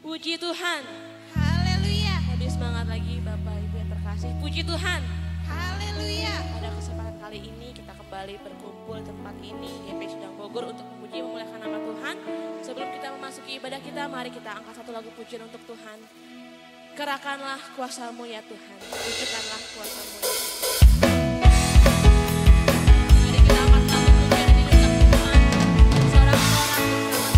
Puji Tuhan. Haleluya. Lebih semangat lagi Bapak Ibu yang terkasih. Puji Tuhan. Haleluya. Pada kesempatan kali ini kita kembali berkumpul di tempat ini GP Sedang Bogor untuk memuji memuliakan nama Tuhan. Sebelum kita memasuki ibadah kita, mari kita angkat satu lagu pujian untuk Tuhan. Kerahkanlah kuasa-Mu ya Tuhan. Tunjukkanlah kuasa-Mu ya Tuhan. Mari kita angkat lagu pujian ini untuk Tuhan. Sorak-sorak bersama-sama.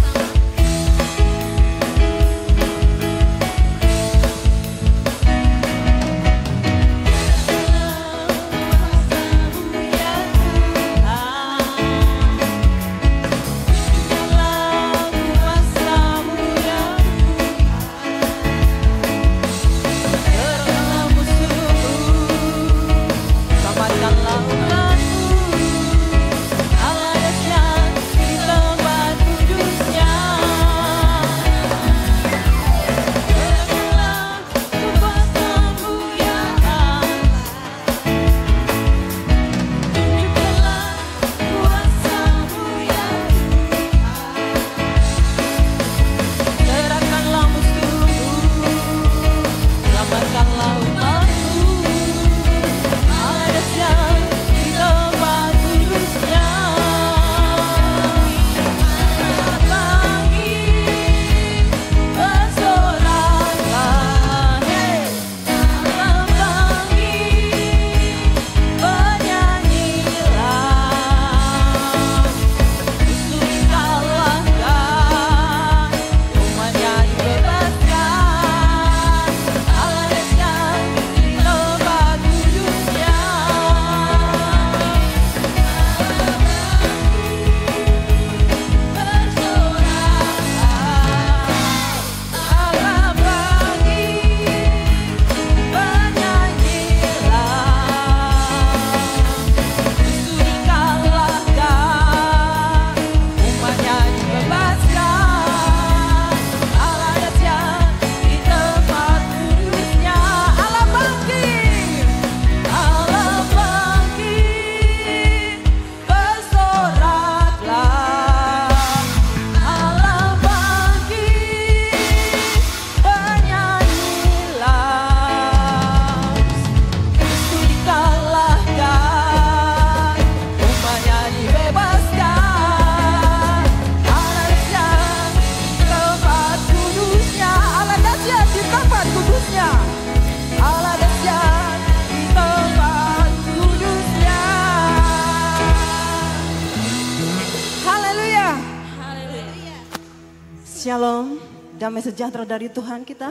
Shalom, damai sejahtera dari Tuhan kita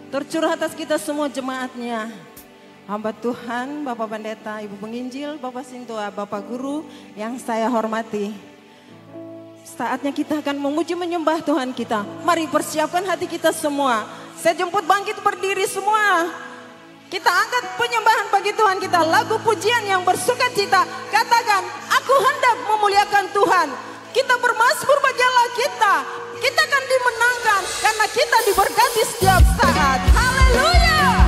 tercurah atas kita semua jemaatnya. Hamba Tuhan, Bapak Pendeta, Ibu Penginjil, Bapak Sintua, Bapak Guru yang saya hormati. Saatnya kita akan memuji menyembah Tuhan kita. Mari persiapkan hati kita semua. Saya jemput bangkit berdiri semua. Kita angkat penyembahan bagi Tuhan kita. Lagu pujian yang bersuka cita. Katakan, aku hendak memuliakan Tuhan. Kita bermazmur bagi Allah kita. Kita akan dimenangkan karena kita diberkati setiap saat. Haleluya.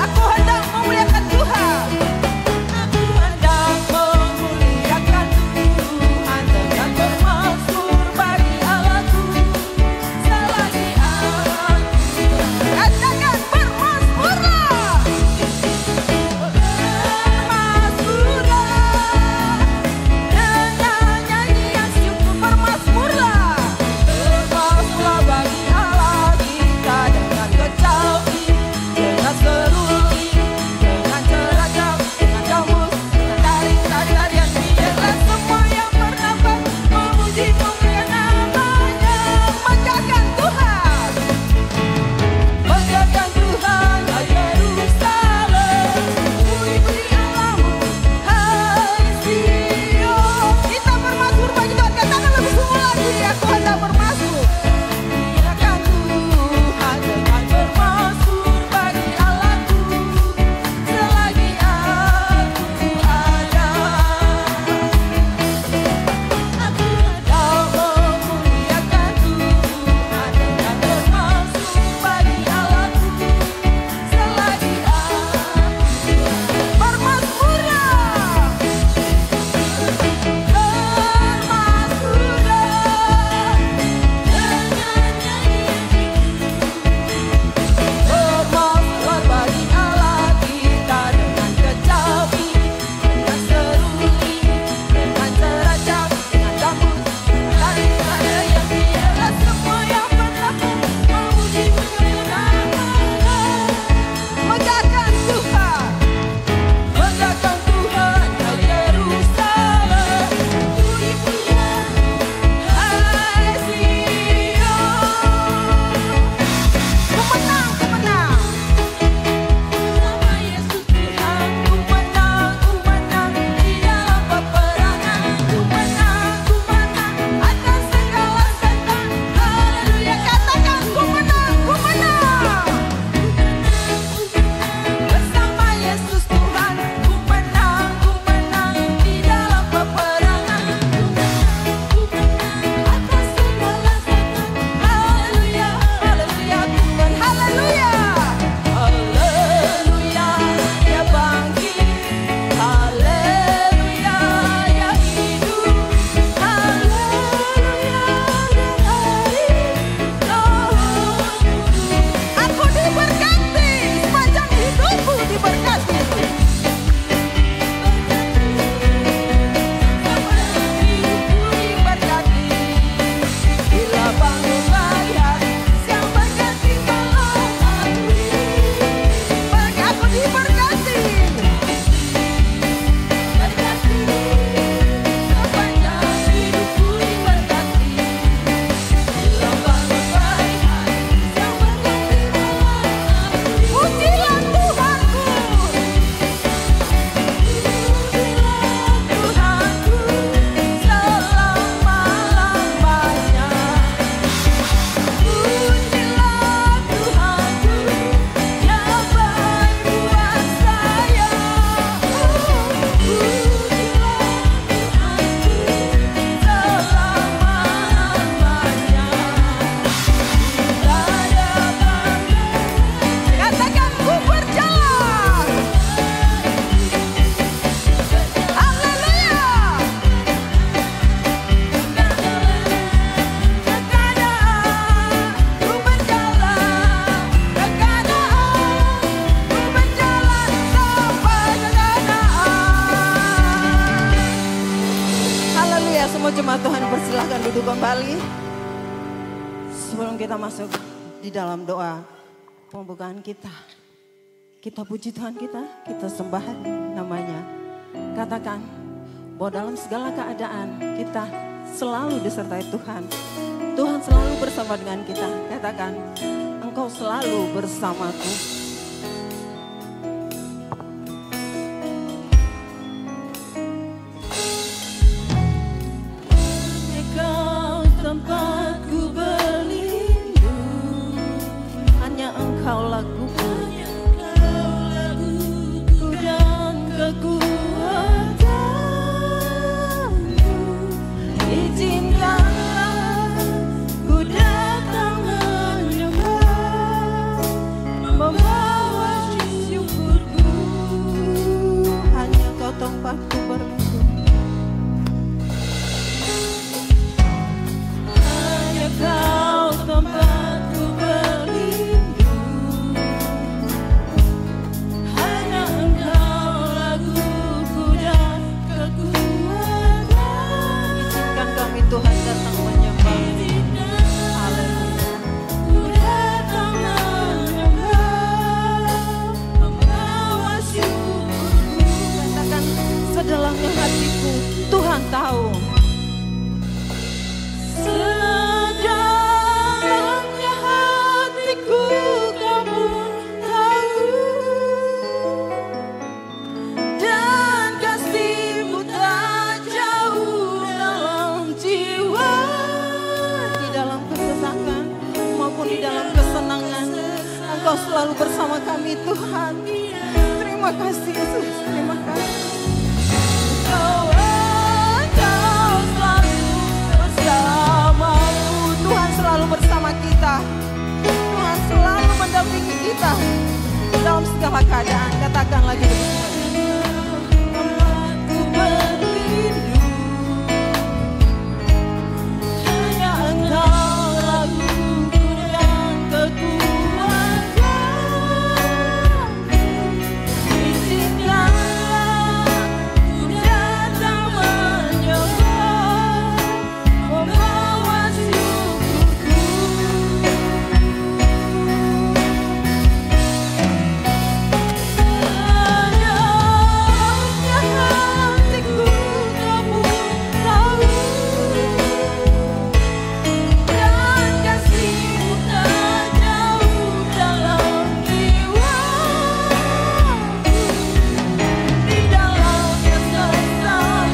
Aku hendak memuliakan Tuhan. Silahkan duduk kembali. Sebelum kita masuk di dalam doa pembukaan kita. Kita puji Tuhan kita sembah namanya. Katakan bahwa dalam segala keadaan kita selalu disertai Tuhan. Tuhan selalu bersama dengan kita. Katakan, Engkau selalu bersamaku. Tempatku berlindung, hanya Engkau lakuku dan kekuatanmu. Izinkanlah ku datang menyembah, membawa syukurku. Hanya Kau tempatku berlindung. Kau tempatku berlindung, hanya Engkau laguku dan kekuatan. Izinkan kami Tuhan datang menyembah. Haleluya. Ku datang menyembah, membawa syukurku. Katakan sedalamnya hatiku, Tuhan tahu. Sedalamnya hatiku Kamu tahu, dan kasih-Mu tak jauh dalam jiwa. Di dalam kesesakan maupun di dalam kesenangan, Engkau selalu bersama kami Tuhan. Terima kasih Yesus, terima kasih. Tuhan selalu bersama kita. Tuhan selalu mendampingi kita dalam segala keadaan. Katakan lagi bersama. Tempatku berlindung, hanya Engkau laguku dan kekuatan. Izinkanlah ku datang menyembah, membawa syukurku. Sedalamnya hatiku Kamu tahu, dan kasih-Mu tak jauh dalam jiwa. Di dalam kesesakan,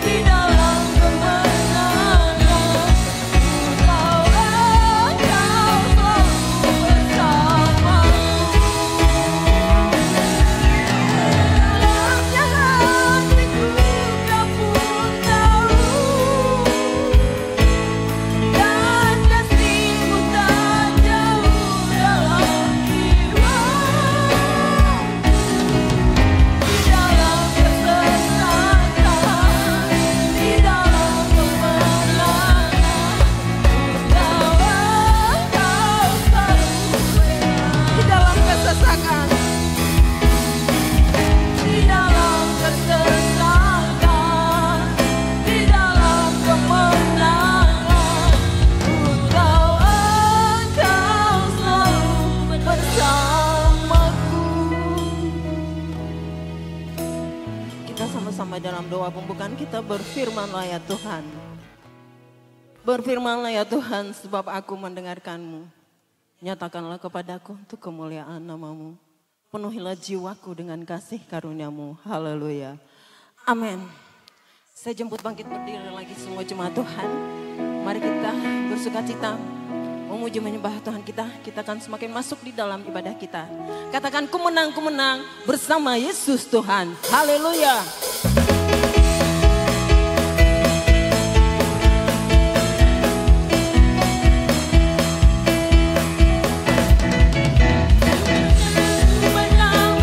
di dalam kemenangan, Engkau selalu bersamaku. Sedalamnya hatiku Kamu tahu, dan kasih-Mu tak jauh dalam jiwa. Di dalam kesesakan, di dalam kemenangan, Engkau selalu. Di dalam kesesakan, di dalam kesesakan, di dalam kemenangan, Engkau selalu bersamaku. Kita sama-sama dalam doa pembukaan kita berfirmanlah ya Tuhan. Berfirmanlah ya Tuhan, sebab aku mendengarkan-Mu. Nyatakanlah kepadaku untuk kemuliaan nama-Mu. Penuhilah jiwaku dengan kasih karunia-Mu. Haleluya. Amin. Saya jemput bangkit berdiri lagi semua jemaat Tuhan. Mari kita bersukacita memuji menyembah Tuhan kita. Kita akan semakin masuk di dalam ibadah kita. Katakan ku menang bersama Yesus Tuhan. Haleluya. Ku menang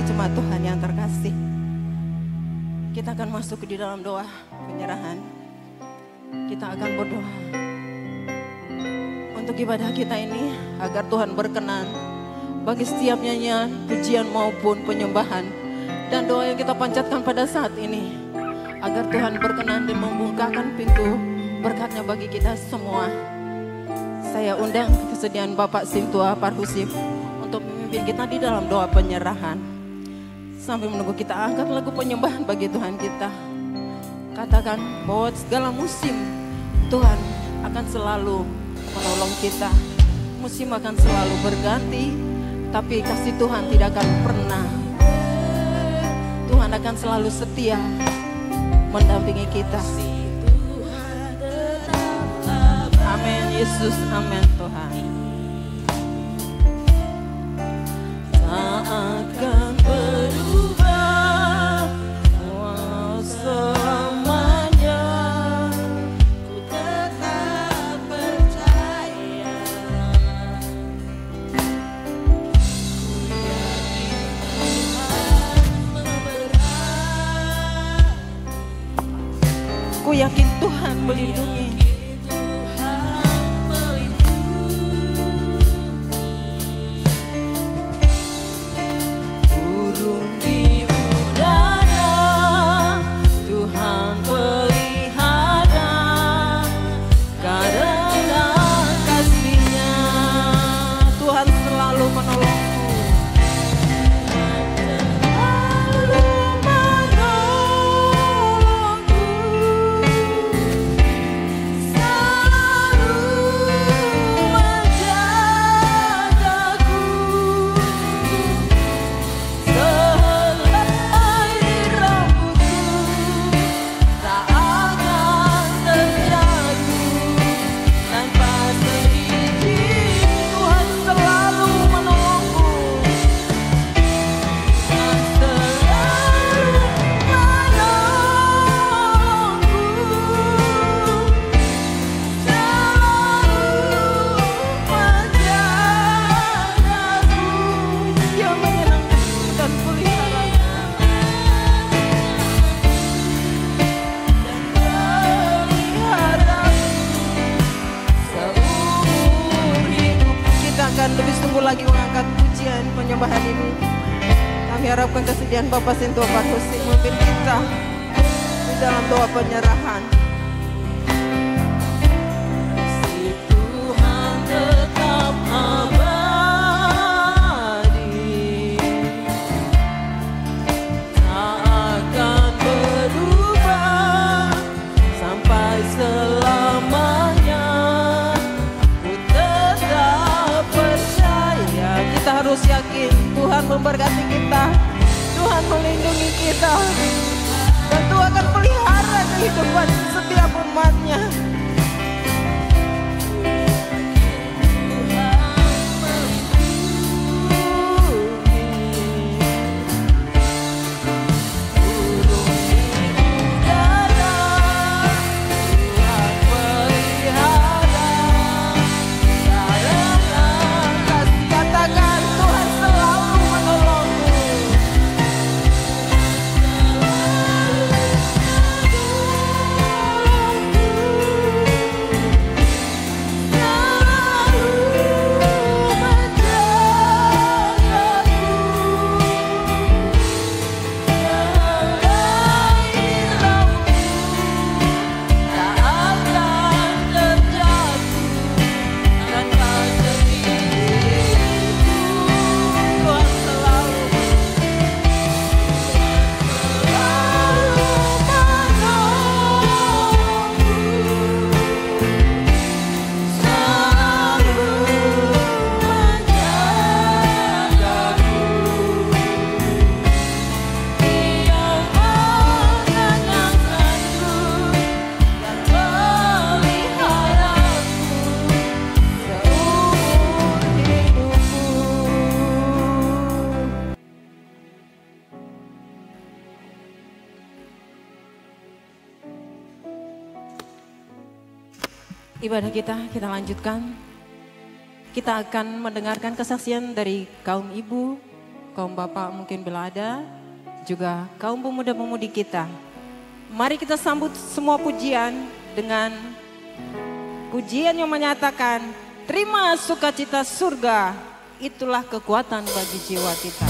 jemaat Tuhan yang terkasih, kita akan masuk di dalam doa penyerahan. Kita akan berdoa untuk ibadah kita ini agar Tuhan berkenan bagi setiap nyanyian, pujian maupun penyembahan dan doa yang kita panjatkan pada saat ini, agar Tuhan berkenan dan membukakan pintu berkat-Nya bagi kita semua. Saya undang kesediaan Bapak Sintua Parhusif untuk memimpin kita di dalam doa penyerahan. Sambil menunggu kita angkat lagu penyembahan bagi Tuhan kita. Katakan bahwa segala musim Tuhan akan selalu menolong kita. Musim akan selalu berganti, tapi kasih Tuhan tidak akan pernah. Tuhan akan selalu setia mendampingi kita. Amin Yesus, amin Tuhan. Tak akan berubah selamanya, ku tetap percaya. Ku yakin Tuhan melindungi. Lagi mengangkat pujian penyembahan ini. Kami harapkan kesediaan Bapak Sintua Parhusif memimpin kita di dalam doa penyerahan. Si Tuhan tetap abadi, tak akan berubah sampai selamanya. Kita harus yakin Tuhan memberkati kita, Tuhan melindungi kita, dan Tuhan akan pelihara kehidupan setiap umat-Nya. Ibadah kita lanjutkan. Kita akan mendengarkan kesaksian dari kaum ibu kaum bapak mungkin bila ada, juga kaum pemuda-pemudi kita. Mari kita sambut semua pujian dengan pujian yang menyatakan, terima sukacita surga, itulah kekuatan bagi jiwa kita.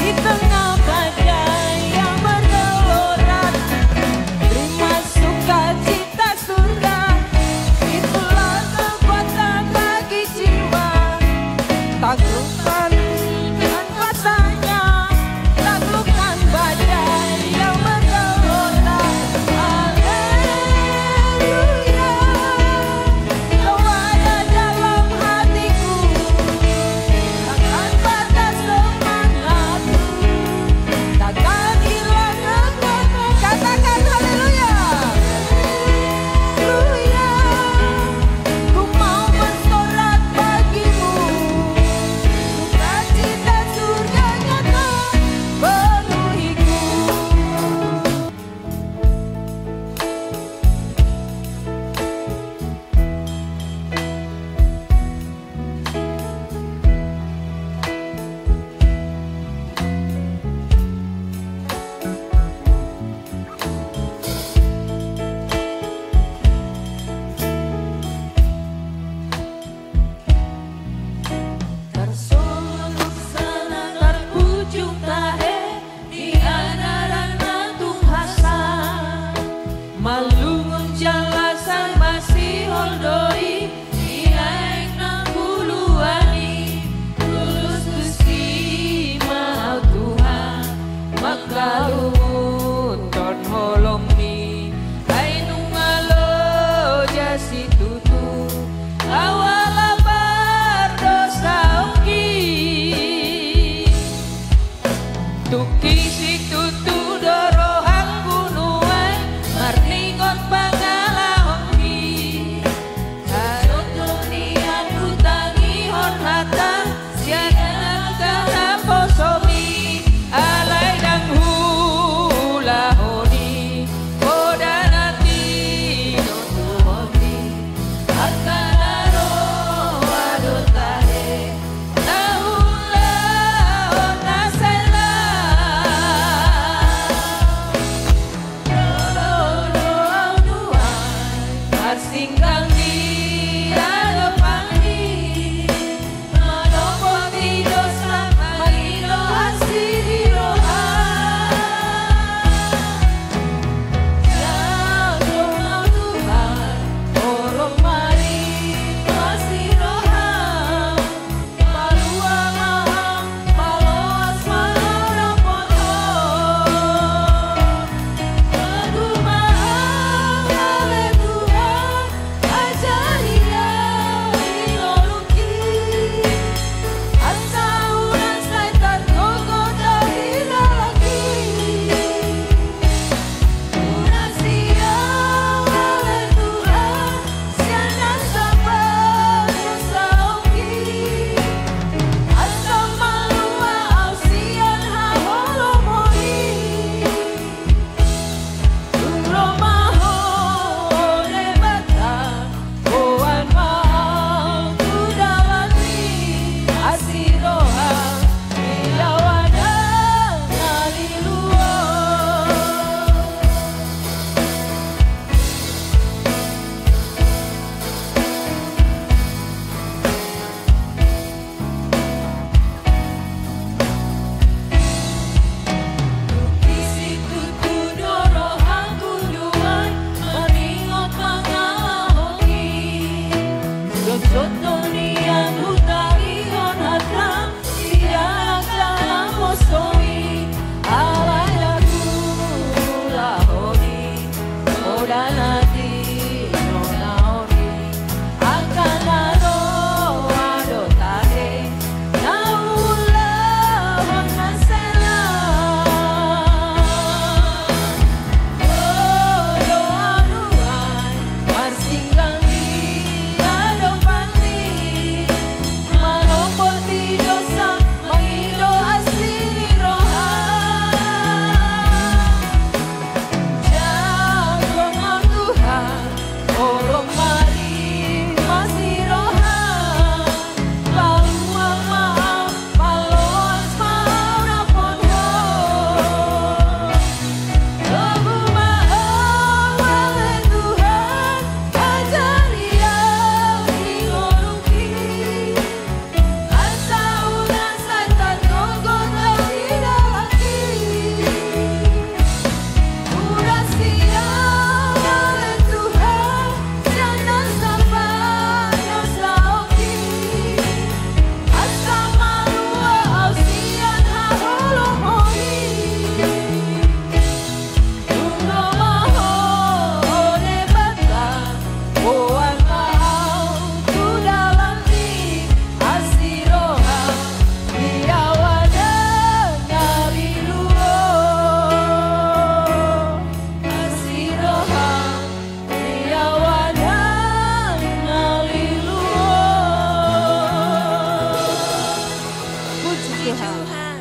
Di tengah badai yang Tuhan.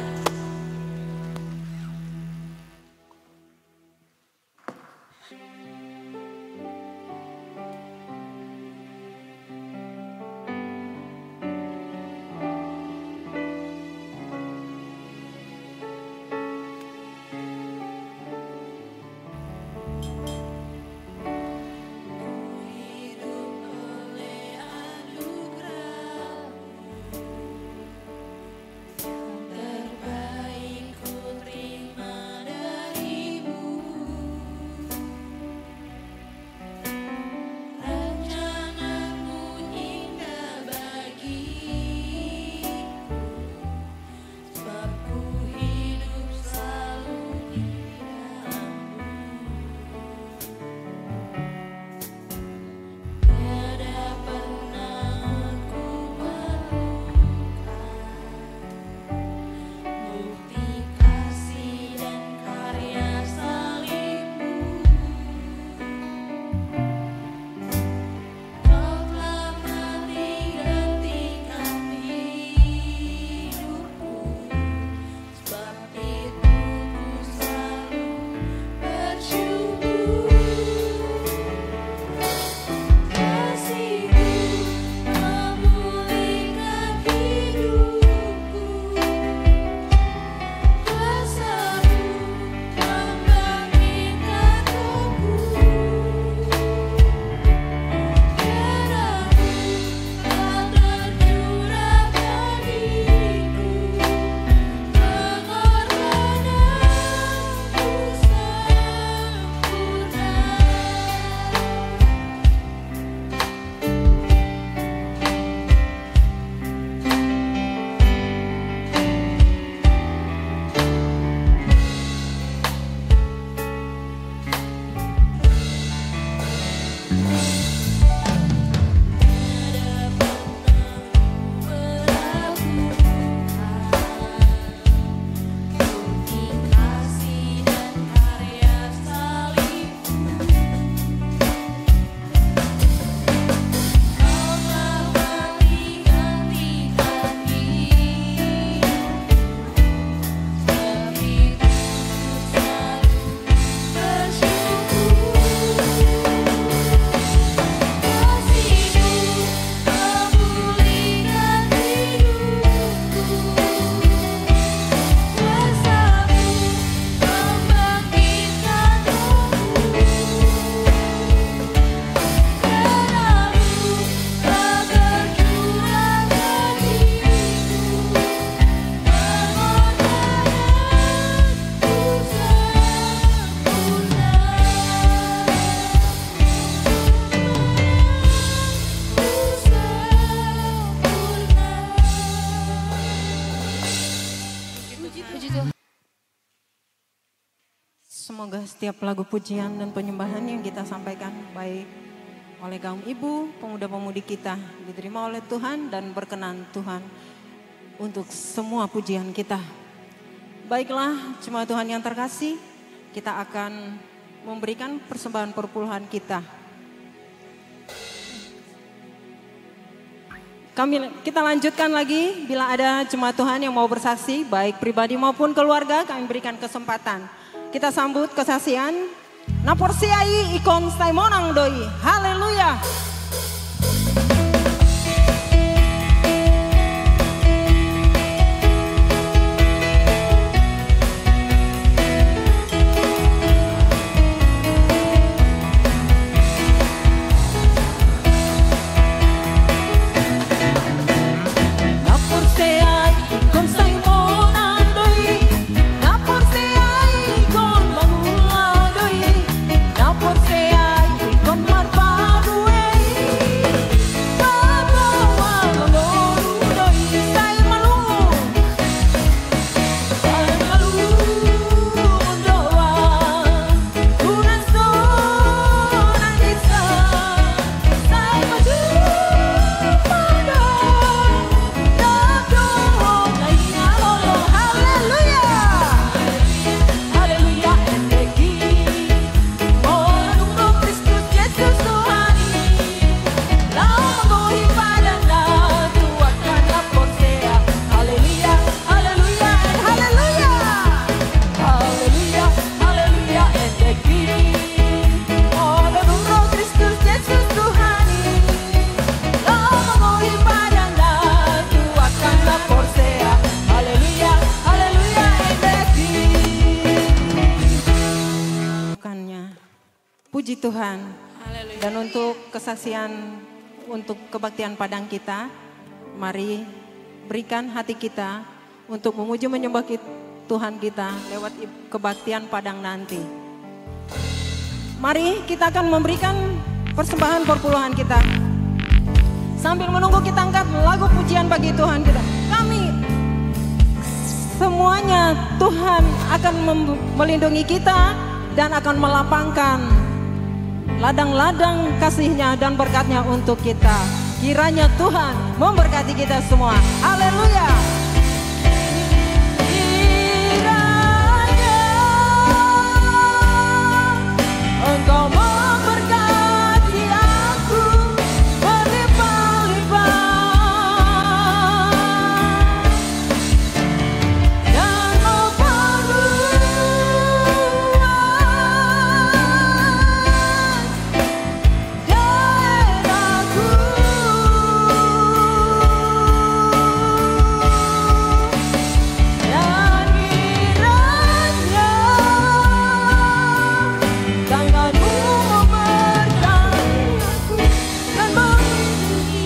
Semoga setiap lagu pujian dan penyembahan yang kita sampaikan baik oleh kaum ibu, pemuda-pemudi kita diterima oleh Tuhan dan berkenan Tuhan untuk semua pujian kita. Baiklah jemaat Tuhan yang terkasih, kita akan memberikan persembahan perpuluhan kita. Kita lanjutkan lagi, bila ada jemaat Tuhan yang mau bersaksi, baik pribadi maupun keluarga, kami berikan kesempatan. Kita sambut kesaksian Naporsiai ikon Saimonang doi. Haleluya. Con marpa due Puji Tuhan. Haleluya. Dan untuk kesaksian, untuk kebaktian Padang kita, mari berikan hati kita untuk memuji menyembah Tuhan kita lewat kebaktian Padang nanti. Mari kita akan memberikan persembahan perpuluhan kita. Sambil menunggu kita angkat lagu pujian bagi Tuhan kita. Kami semuanya Tuhan akan melindungi kita dan akan melapangkan ladang-ladang kasih-Nya dan berkat-Nya untuk kita. Kiranya Tuhan memberkati kita semua. Haleluya. Kiranya Engkau memberkati aku berlimpah-limpah dan memperluas daerahku. Dan kiranya tanganmu memberkati aku dan melindungi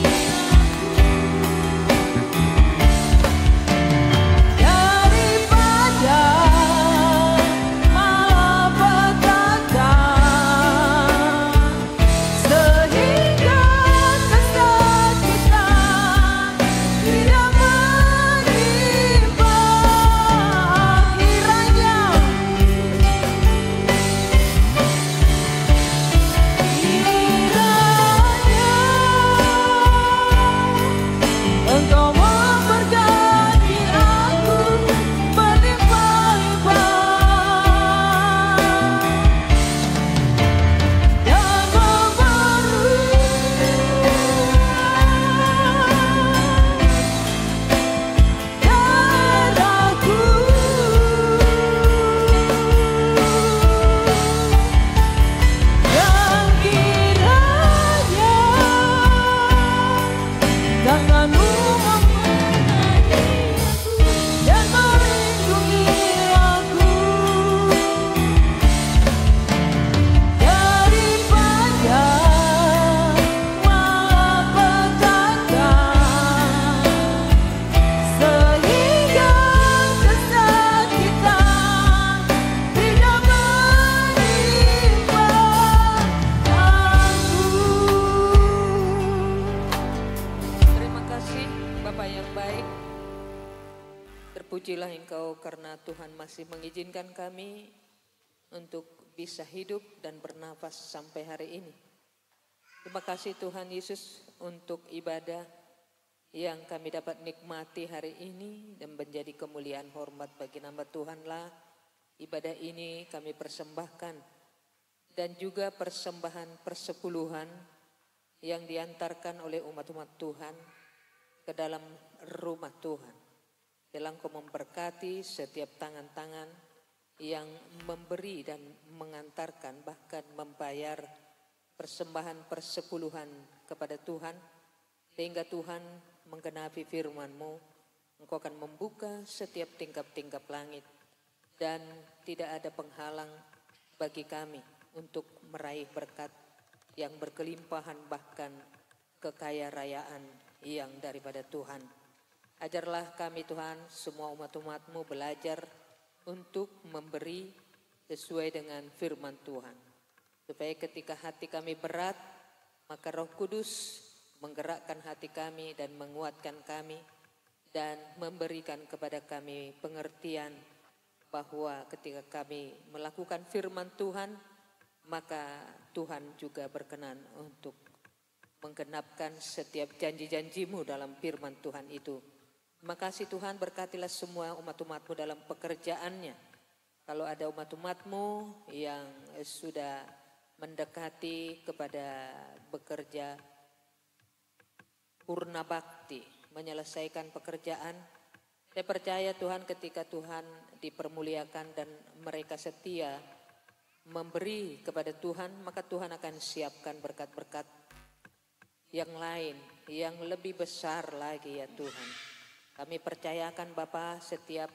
daripada malapetaka, sehingga kesakitan tidak menimpa. Kiranya Engkau memberkati aku berlimpah-limpah dan memperluas daerahku. Dan kiranya tanganmu memberkati aku dan melindungi aku daripada malapetaka, sehingga kesakitan tidak menimpa aku. Terima kasih Bapak yang baik. Terpujilah Engkau karena Tuhan masih mengizinkan kami untuk bisa hidup dan bernafas sampai hari ini. Terima kasih Tuhan Yesus untuk ibadah yang kami dapat nikmati hari ini dan menjadi kemuliaan hormat bagi nama Tuhanlah. Ibadah ini kami persembahkan dan juga persembahan persepuluhan yang diantarkan oleh umat-umat Tuhan ke dalam rumah Tuhan. Biarlah Engkau memberkati setiap tangan-tangan yang memberi dan mengantarkan bahkan membayar persembahan persepuluhan kepada Tuhan, sehingga Tuhan menggenapi firman-Mu. Engkau akan membuka setiap tingkap-tingkap langit dan tidak ada penghalang bagi kami untuk meraih berkat yang berkelimpahan bahkan kekaya rayaan yang daripada Tuhan. Ajarlah kami Tuhan, semua umat-umat-Mu belajar untuk memberi sesuai dengan firman Tuhan. Supaya ketika hati kami berat, maka Roh Kudus menggerakkan hati kami dan menguatkan kami dan memberikan kepada kami pengertian bahwa ketika kami melakukan firman Tuhan, maka Tuhan juga berkenan untuk menggenapkan setiap janji-janji-Mu dalam firman Tuhan itu. Terima kasih Tuhan, berkatilah semua umat-umat-Mu dalam pekerjaannya. Kalau ada umat-umat-Mu yang sudah mendekati kepada bekerja purna bakti, menyelesaikan pekerjaan, saya percaya Tuhan ketika Tuhan dipermuliakan dan mereka setia memberi kepada Tuhan, maka Tuhan akan siapkan berkat-berkat yang lain, yang lebih besar lagi ya Tuhan. Kami percayakan Bapa setiap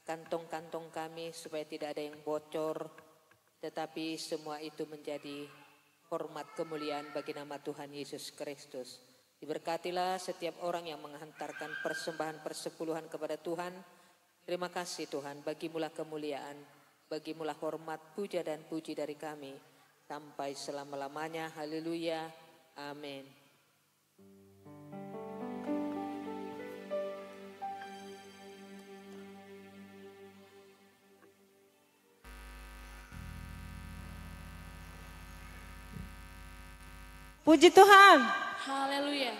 kantong-kantong kami supaya tidak ada yang bocor, tetapi semua itu menjadi hormat, kemuliaan bagi nama Tuhan Yesus Kristus. Diberkatilah setiap orang yang menghantarkan persembahan persepuluhan kepada Tuhan. Terima kasih Tuhan, bagimulah kemuliaan, bagimulah hormat, puja dan puji dari kami sampai selama-lamanya. Haleluya. Amin. Puji Tuhan. Haleluya.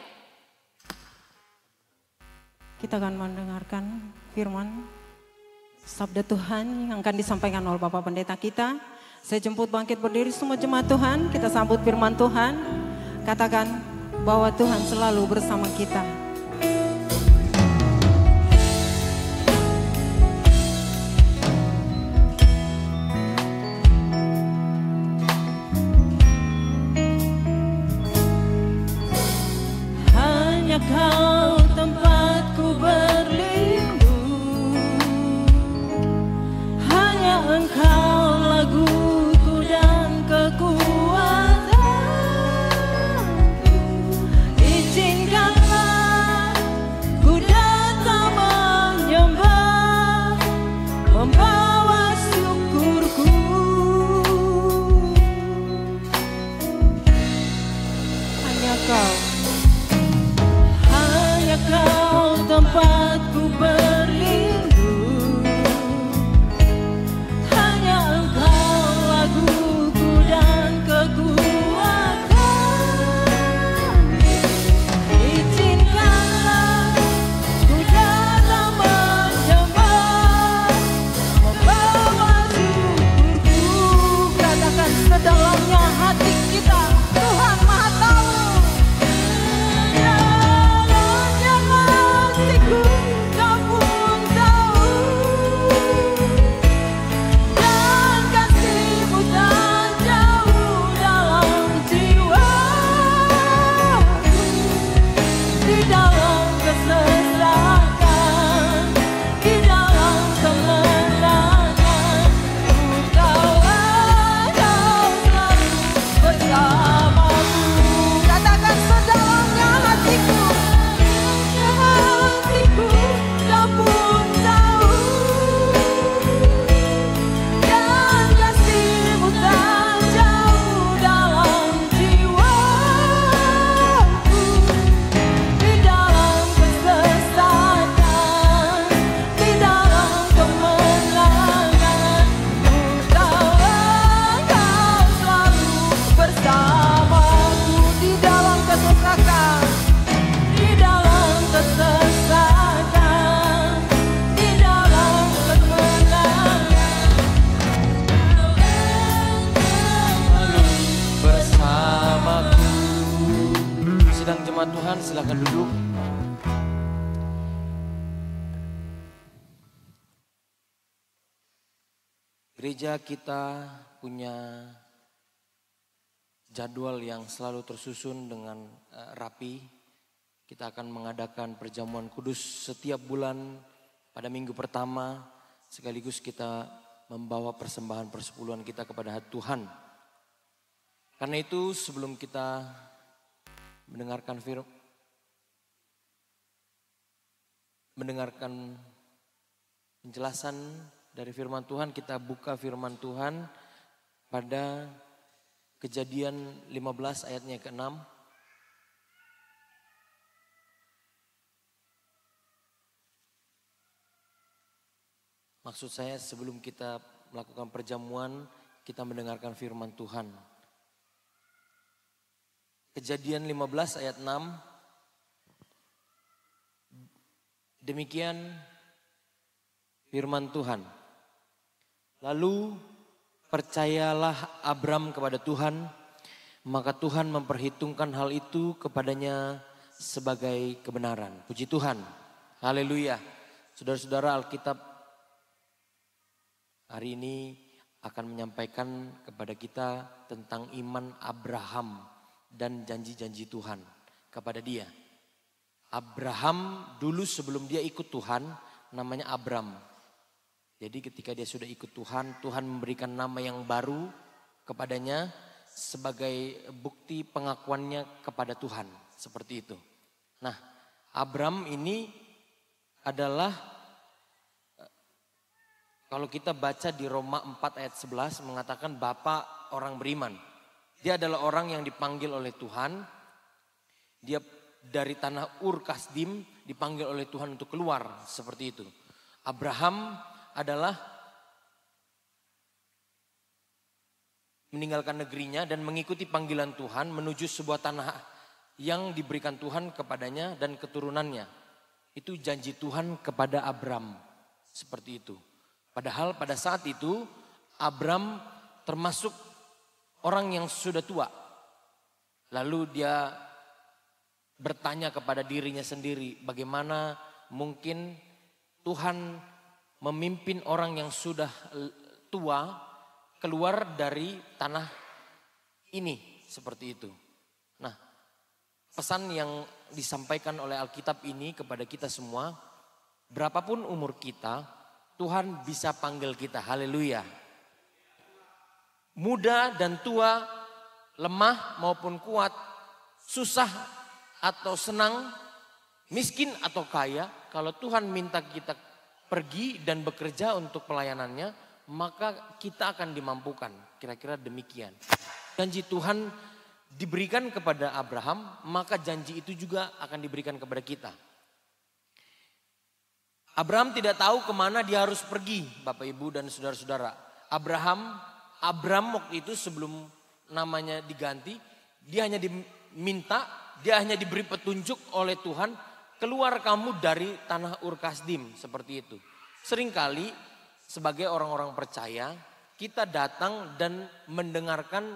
Kita akan mendengarkan firman sabda Tuhan yang akan disampaikan oleh Bapak Pendeta kita. Saya jemput bangkit berdiri semua jemaat Tuhan. Kita sambut firman Tuhan. Katakan bahwa Tuhan selalu bersama kita. Hanya Kau tempatku berlindung, hanya Engkau laguku dan kekuatanku. Izinkanlah ku datang menyembah, membawa syukurku. Hanya Kau tempatku berlindung, hanya Engkau laguku dan kekuatan. Izinkanlah ku datang menyembah, membawa syukurku. Katakan sedalamnya hati kita, Tuhan Maha Tahu. Tuhan, silakan duduk. Gereja kita punya jadwal yang selalu tersusun dengan rapi. Kita akan mengadakan perjamuan kudus setiap bulan pada minggu pertama. Sekaligus kita membawa persembahan persepuluhan kita kepada Tuhan. Karena itu sebelum kita mendengarkan penjelasan dari firman Tuhan, kita buka firman Tuhan pada Kejadian 15 ayatnya ke-6. Maksud saya sebelum kita melakukan perjamuan, kita mendengarkan firman Tuhan. Kejadian 15 ayat 6. Demikian firman Tuhan. Lalu percayalah Abram kepada Tuhan, maka Tuhan memperhitungkan hal itu kepadanya sebagai kebenaran. Puji Tuhan. Haleluya. Saudara-saudara, Alkitab hari ini akan menyampaikan kepada kita tentang iman Abraham dan janji-janji Tuhan kepada dia. Abraham dulu sebelum dia ikut Tuhan namanya Abram. Jadi ketika dia sudah ikut Tuhan, Tuhan memberikan nama yang baru kepadanya sebagai bukti pengakuannya kepada Tuhan. Seperti itu. Nah, Abram ini adalah, kalau kita baca di Roma 4 ayat 11 mengatakan Bapa orang beriman. Dia adalah orang yang dipanggil oleh Tuhan. Dia dari tanah Ur Kasdim dipanggil oleh Tuhan untuk keluar, seperti itu. Abraham adalah meninggalkan negerinya dan mengikuti panggilan Tuhan menuju sebuah tanah yang diberikan Tuhan kepadanya dan keturunannya. Itu janji Tuhan kepada Abram, seperti itu. Padahal pada saat itu Abram termasuk orang yang sudah tua. Lalu dia bertanya kepada dirinya sendiri, bagaimana mungkin Tuhan memimpin orang yang sudah tua keluar dari tanah ini, seperti itu. Nah, pesan yang disampaikan oleh Alkitab ini kepada kita semua, berapapun umur kita, Tuhan bisa panggil kita. Haleluya. Muda dan tua, lemah maupun kuat, susah atau senang, miskin atau kaya, kalau Tuhan minta kita pergi dan bekerja untuk pelayanannya, maka kita akan dimampukan. Kira-kira demikian. Janji Tuhan diberikan kepada Abraham, maka janji itu juga akan diberikan kepada kita. Abraham tidak tahu kemana dia harus pergi, Bapak Ibu dan saudara-saudara. Abram waktu itu sebelum namanya diganti, dia hanya diminta, dia hanya diberi petunjuk oleh Tuhan, keluar kamu dari tanah Ur Kasdim, seperti itu. Seringkali sebagai orang-orang percaya, kita datang dan mendengarkan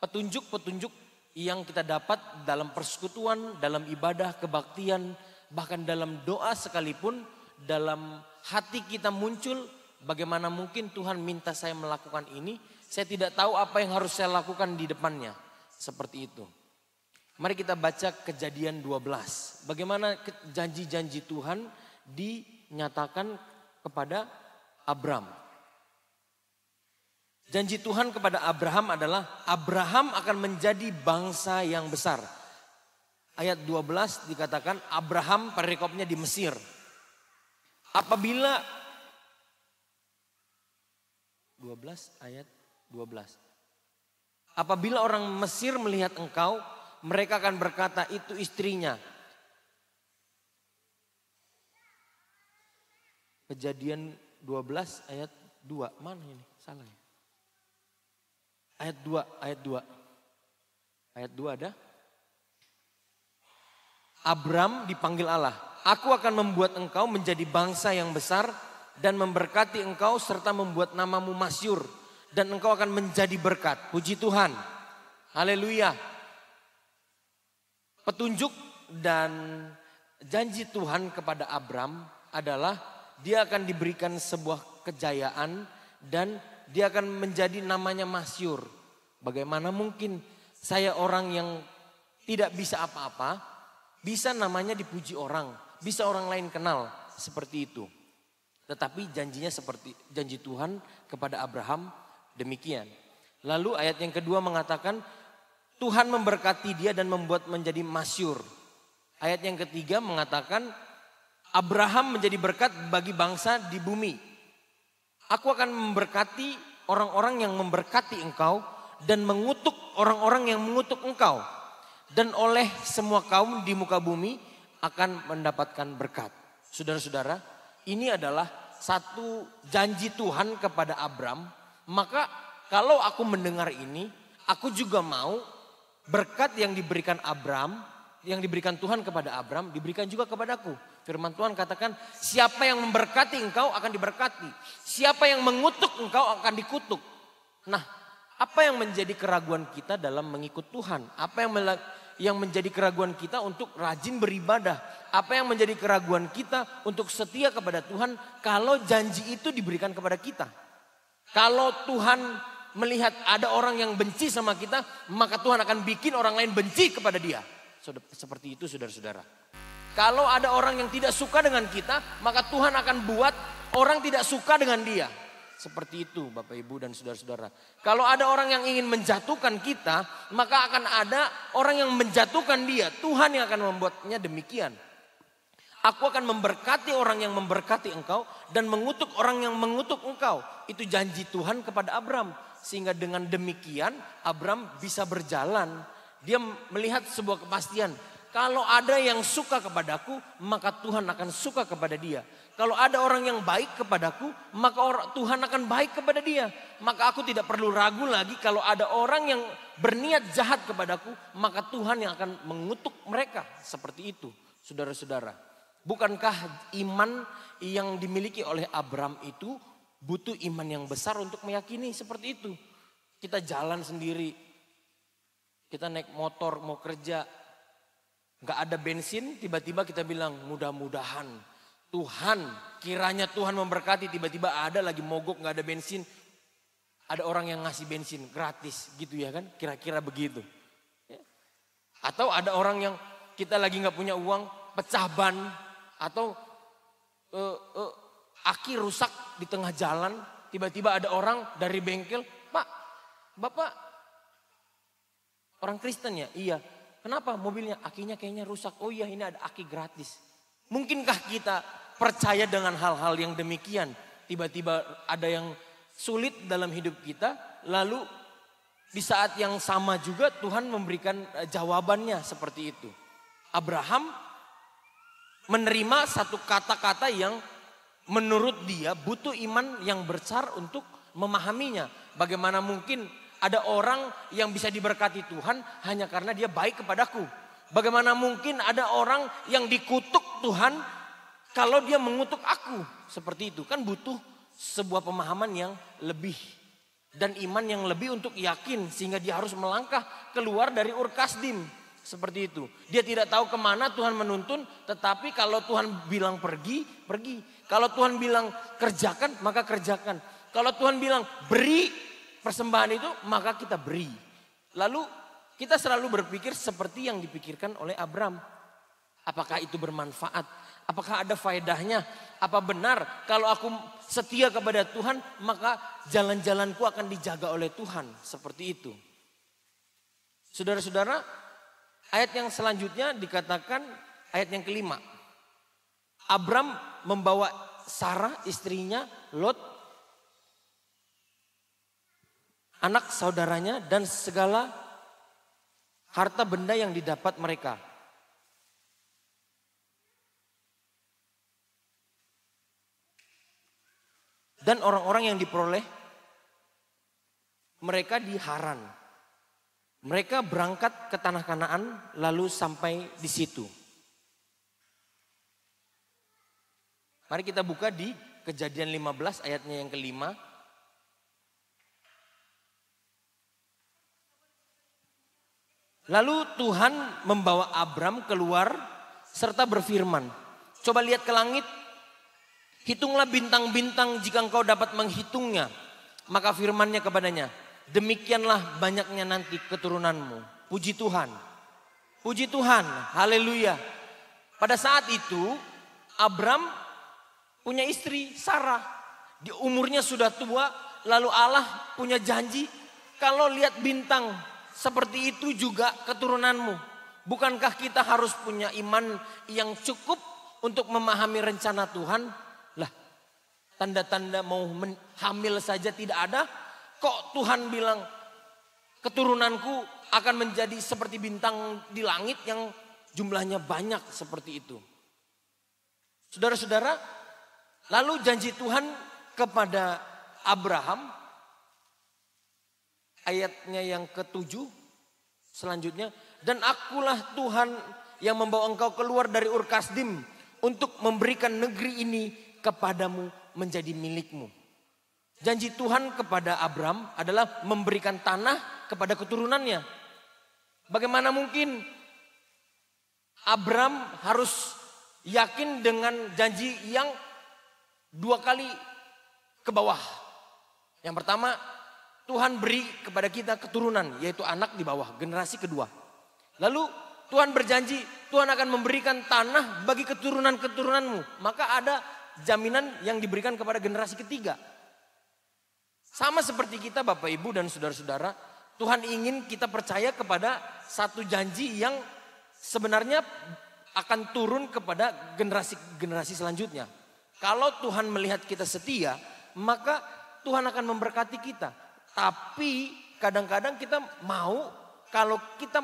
petunjuk-petunjuk yang kita dapat dalam persekutuan, dalam ibadah, kebaktian, bahkan dalam doa sekalipun, dalam hati kita muncul, bagaimana mungkin Tuhan minta saya melakukan ini, saya tidak tahu apa yang harus saya lakukan di depannya. Seperti itu. Mari kita baca Kejadian 12. Bagaimana janji-janji Tuhan dinyatakan kepada Abram. Janji Tuhan kepada Abraham adalah Abraham akan menjadi bangsa yang besar. Ayat 12 dikatakan Abraham perikopnya di Mesir. Apabila 12 ayat 12. Apabila orang Mesir melihat engkau, mereka akan berkata itu istrinya. Kejadian 12 ayat 2. Mana ini? Salah ya? Ayat 2. Ayat 2 ada. Abram dipanggil Allah. Aku akan membuat engkau menjadi bangsa yang besar dan memberkati engkau serta membuat namamu masyhur. Dan engkau akan menjadi berkat. Puji Tuhan. Haleluya. Petunjuk dan janji Tuhan kepada Abram adalah dia akan diberikan sebuah kejayaan dan dia akan menjadi namanya masyhur. Bagaimana mungkin saya orang yang tidak bisa apa-apa, bisa namanya dipuji orang, bisa orang lain kenal, seperti itu. Tetapi janjinya seperti janji Tuhan kepada Abraham demikian. Lalu ayat yang kedua mengatakan Tuhan memberkati dia dan membuat menjadi masyhur. Ayat yang ketiga mengatakan Abraham menjadi berkat bagi bangsa di bumi. Aku akan memberkati orang-orang yang memberkati engkau dan mengutuk orang-orang yang mengutuk engkau. Dan oleh semua kaum di muka bumi akan mendapatkan berkat. Saudara-saudara, ini adalah satu janji Tuhan kepada Abram. Maka kalau aku mendengar ini, aku juga mau berkat yang diberikan Abram, yang diberikan Tuhan kepada Abram, diberikan juga kepadaku. Firman Tuhan katakan, siapa yang memberkati engkau akan diberkati. Siapa yang mengutuk engkau akan dikutuk. Nah, apa yang menjadi keraguan kita dalam mengikut Tuhan? Apa yang menjadi keraguan kita untuk rajin beribadah? Apa yang menjadi keraguan kita untuk setia kepada Tuhan kalau janji itu diberikan kepada kita? Kalau Tuhan melihat ada orang yang benci sama kita, maka Tuhan akan bikin orang lain benci kepada dia. Seperti itu saudara-saudara. Kalau ada orang yang tidak suka dengan kita, maka Tuhan akan buat orang tidak suka dengan dia. Seperti itu Bapak Ibu dan saudara-saudara. Kalau ada orang yang ingin menjatuhkan kita, maka akan ada orang yang menjatuhkan dia. Tuhan yang akan membuatnya demikian. Aku akan memberkati orang yang memberkati engkau dan mengutuk orang yang mengutuk engkau. Itu janji Tuhan kepada Abram. Sehingga dengan demikian Abram bisa berjalan. Dia melihat sebuah kepastian. Kalau ada yang suka kepadaku, maka Tuhan akan suka kepada dia. Kalau ada orang yang baik kepadaku, maka Tuhan akan baik kepada dia. Maka aku tidak perlu ragu lagi kalau ada orang yang berniat jahat kepadaku, maka Tuhan yang akan mengutuk mereka. Seperti itu, saudara-saudara. Bukankah iman yang dimiliki oleh Abram itu butuh iman yang besar untuk meyakini seperti itu? Kita jalan sendiri, kita naik motor mau kerja, gak ada bensin, tiba-tiba kita bilang mudah-mudahan Tuhan, kiranya Tuhan memberkati, tiba-tiba ada lagi mogok gak ada bensin. Ada orang yang ngasih bensin gratis gitu ya kan, kira-kira begitu. Atau ada orang yang kita lagi gak punya uang, pecah ban. Atau aki rusak di tengah jalan, tiba-tiba ada orang dari bengkel, Pak, Bapak orang Kristen ya? Iya. Kenapa mobilnya? Akinya kayaknya rusak. Oh iya, ini ada aki gratis. Mungkinkah kita percaya dengan hal-hal yang demikian? Tiba-tiba ada yang sulit dalam hidup kita, lalu di saat yang sama juga Tuhan memberikan jawabannya seperti itu. Abraham menerima satu kata-kata yang menurut dia butuh iman yang besar untuk memahaminya. Bagaimana mungkin ada orang yang bisa diberkati Tuhan hanya karena dia baik kepadaku? Bagaimana mungkin ada orang yang dikutuk Tuhan kalau dia mengutuk aku? Seperti itu. Kan butuh sebuah pemahaman yang lebih. Dan iman yang lebih untuk yakin. Sehingga dia harus melangkah keluar dari Ur Kasdim. Seperti itu. Dia tidak tahu kemana Tuhan menuntun. Tetapi kalau Tuhan bilang pergi, pergi. Kalau Tuhan bilang kerjakan, maka kerjakan. Kalau Tuhan bilang beri persembahan itu, maka kita beri. Lalu kita selalu berpikir seperti yang dipikirkan oleh Abram. Apakah itu bermanfaat? Apakah ada faedahnya? Apa benar kalau aku setia kepada Tuhan, maka jalan-jalanku akan dijaga oleh Tuhan? Seperti itu. Saudara-saudara, ayat yang selanjutnya dikatakan ayat yang kelima. Abram membawa Sarah istrinya, Lot, anak saudaranya dan segala harta benda yang didapat mereka. Dan orang-orang yang diperoleh mereka di Haran. Mereka berangkat ke tanah Kanaan lalu sampai di situ. Mari kita buka di Kejadian 15 ayatnya yang kelima. Lalu Tuhan membawa Abram keluar serta berfirman, coba lihat ke langit, hitunglah bintang-bintang jika engkau dapat menghitungnya. Maka firmannya kepadanya, demikianlah banyaknya nanti keturunanmu. Puji Tuhan. Puji Tuhan. Haleluya. Pada saat itu Abram punya istri Sarah. Di umurnya sudah tua. Lalu Allah punya janji, kalau lihat bintang seperti itu juga keturunanmu. Bukankah kita harus punya iman yang cukup untuk memahami rencana Tuhan? Lah, tanda-tanda mau hamil saja tidak ada. Kok Tuhan bilang keturunanku akan menjadi seperti bintang di langit yang jumlahnya banyak seperti itu. Saudara-saudara, lalu janji Tuhan kepada Abraham, ayatnya yang ke-7 selanjutnya. Dan akulah Tuhan yang membawa engkau keluar dari Ur Kasdim untuk memberikan negeri ini kepadamu menjadi milikmu. Janji Tuhan kepada Abram adalah memberikan tanah kepada keturunannya. Bagaimana mungkin Abram harus yakin dengan janji yang dua kali ke bawah. Yang pertama, Tuhan beri kepada kita keturunan, yaitu anak di bawah, generasi kedua. Lalu Tuhan berjanji, Tuhan akan memberikan tanah bagi keturunan-keturunanmu. Maka ada jaminan yang diberikan kepada generasi ketiga. Sama seperti kita Bapak Ibu dan saudara-saudara, Tuhan ingin kita percaya kepada satu janji yang sebenarnya akan turun kepada generasi selanjutnya. Kalau Tuhan melihat kita setia, maka Tuhan akan memberkati kita. Tapi kadang-kadang kita mau kalau kita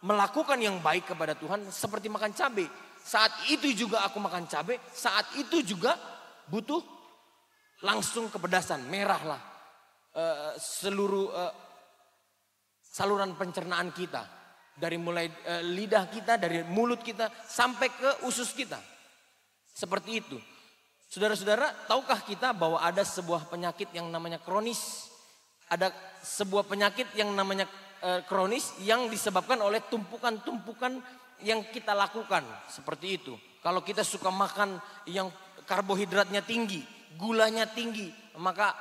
melakukan yang baik kepada Tuhan seperti makan cabai. Saat itu juga aku makan cabai, saat itu juga butuh langsung kepedasan, merah lah. Seluruh saluran pencernaan kita. Dari mulai lidah kita, dari mulut kita sampai ke usus kita. Seperti itu. Saudara-saudara, tahukah kita bahwa ada sebuah penyakit yang namanya kronis? Ada sebuah penyakit yang namanya kronis yang disebabkan oleh tumpukan-tumpukan yang kita lakukan. Seperti itu. Kalau kita suka makan yang karbohidratnya tinggi, gulanya tinggi, maka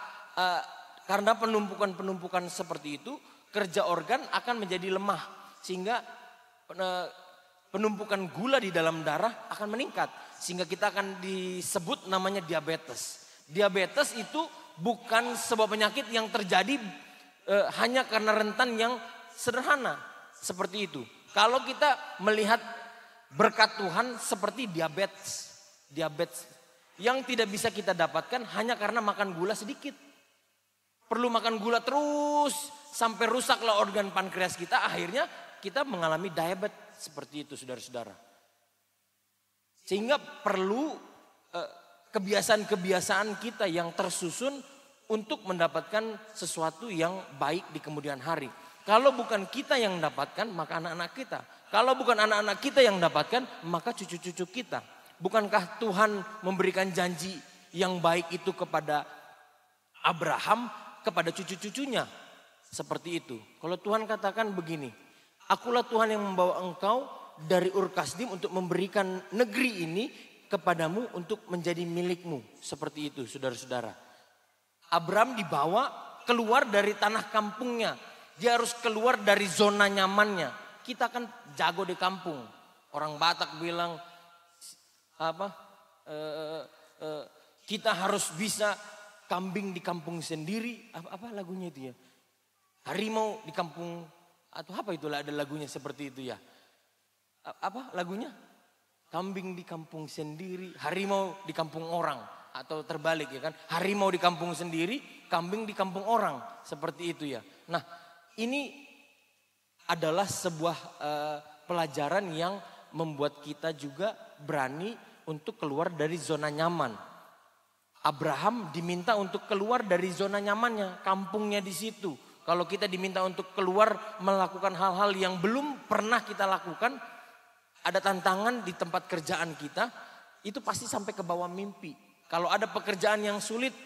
karena penumpukan-penumpukan seperti itu, kerja organ akan menjadi lemah. Sehingga penumpukan gula di dalam darah akan meningkat. Sehingga kita akan disebut namanya diabetes. Diabetes itu bukan sebuah penyakit yang terjadi hanya karena rentan yang sederhana. Seperti itu. Kalau kita melihat berkat Tuhan seperti diabetes. Diabetes yang tidak bisa kita dapatkan hanya karena makan gula sedikit. Perlu makan gula terus sampai rusaklah organ pankreas kita. Akhirnya kita mengalami diabetes seperti itu saudara-saudara. Sehingga perlu kebiasaan-kebiasaan kita yang tersusun untuk mendapatkan sesuatu yang baik di kemudian hari. Kalau bukan kita yang dapatkan maka anak-anak kita. Kalau bukan anak-anak kita yang dapatkan maka cucu-cucu kita. Bukankah Tuhan memberikan janji yang baik itu kepada Abraham, kepada cucu-cucunya? Seperti itu. Kalau Tuhan katakan begini, akulah Tuhan yang membawa engkau dari Ur Kasdim untuk memberikan negeri ini kepadamu untuk menjadi milikmu. Seperti itu saudara-saudara. Abraham dibawa keluar dari tanah kampungnya. Dia harus keluar dari zona nyamannya. Kita kan jago di kampung. Orang Batak bilang kita harus bisa kambing di kampung sendiri, apa lagunya itu ya? Harimau di kampung atau apa itulah ada lagunya seperti itu ya. Apa lagunya? Kambing di kampung sendiri, harimau di kampung orang atau terbalik ya kan? Harimau di kampung sendiri, kambing di kampung orang, seperti itu ya. Nah, ini adalah sebuah pelajaran yang membuat kita juga berani untuk keluar dari zona nyaman. Abraham diminta untuk keluar dari zona nyamannya, kampungnya di situ. Kalau kita diminta untuk keluar melakukan hal-hal yang belum pernah kita lakukan, ada tantangan di tempat kerjaan kita, itu pasti sampai ke bawah mimpi. Kalau ada pekerjaan yang sulit,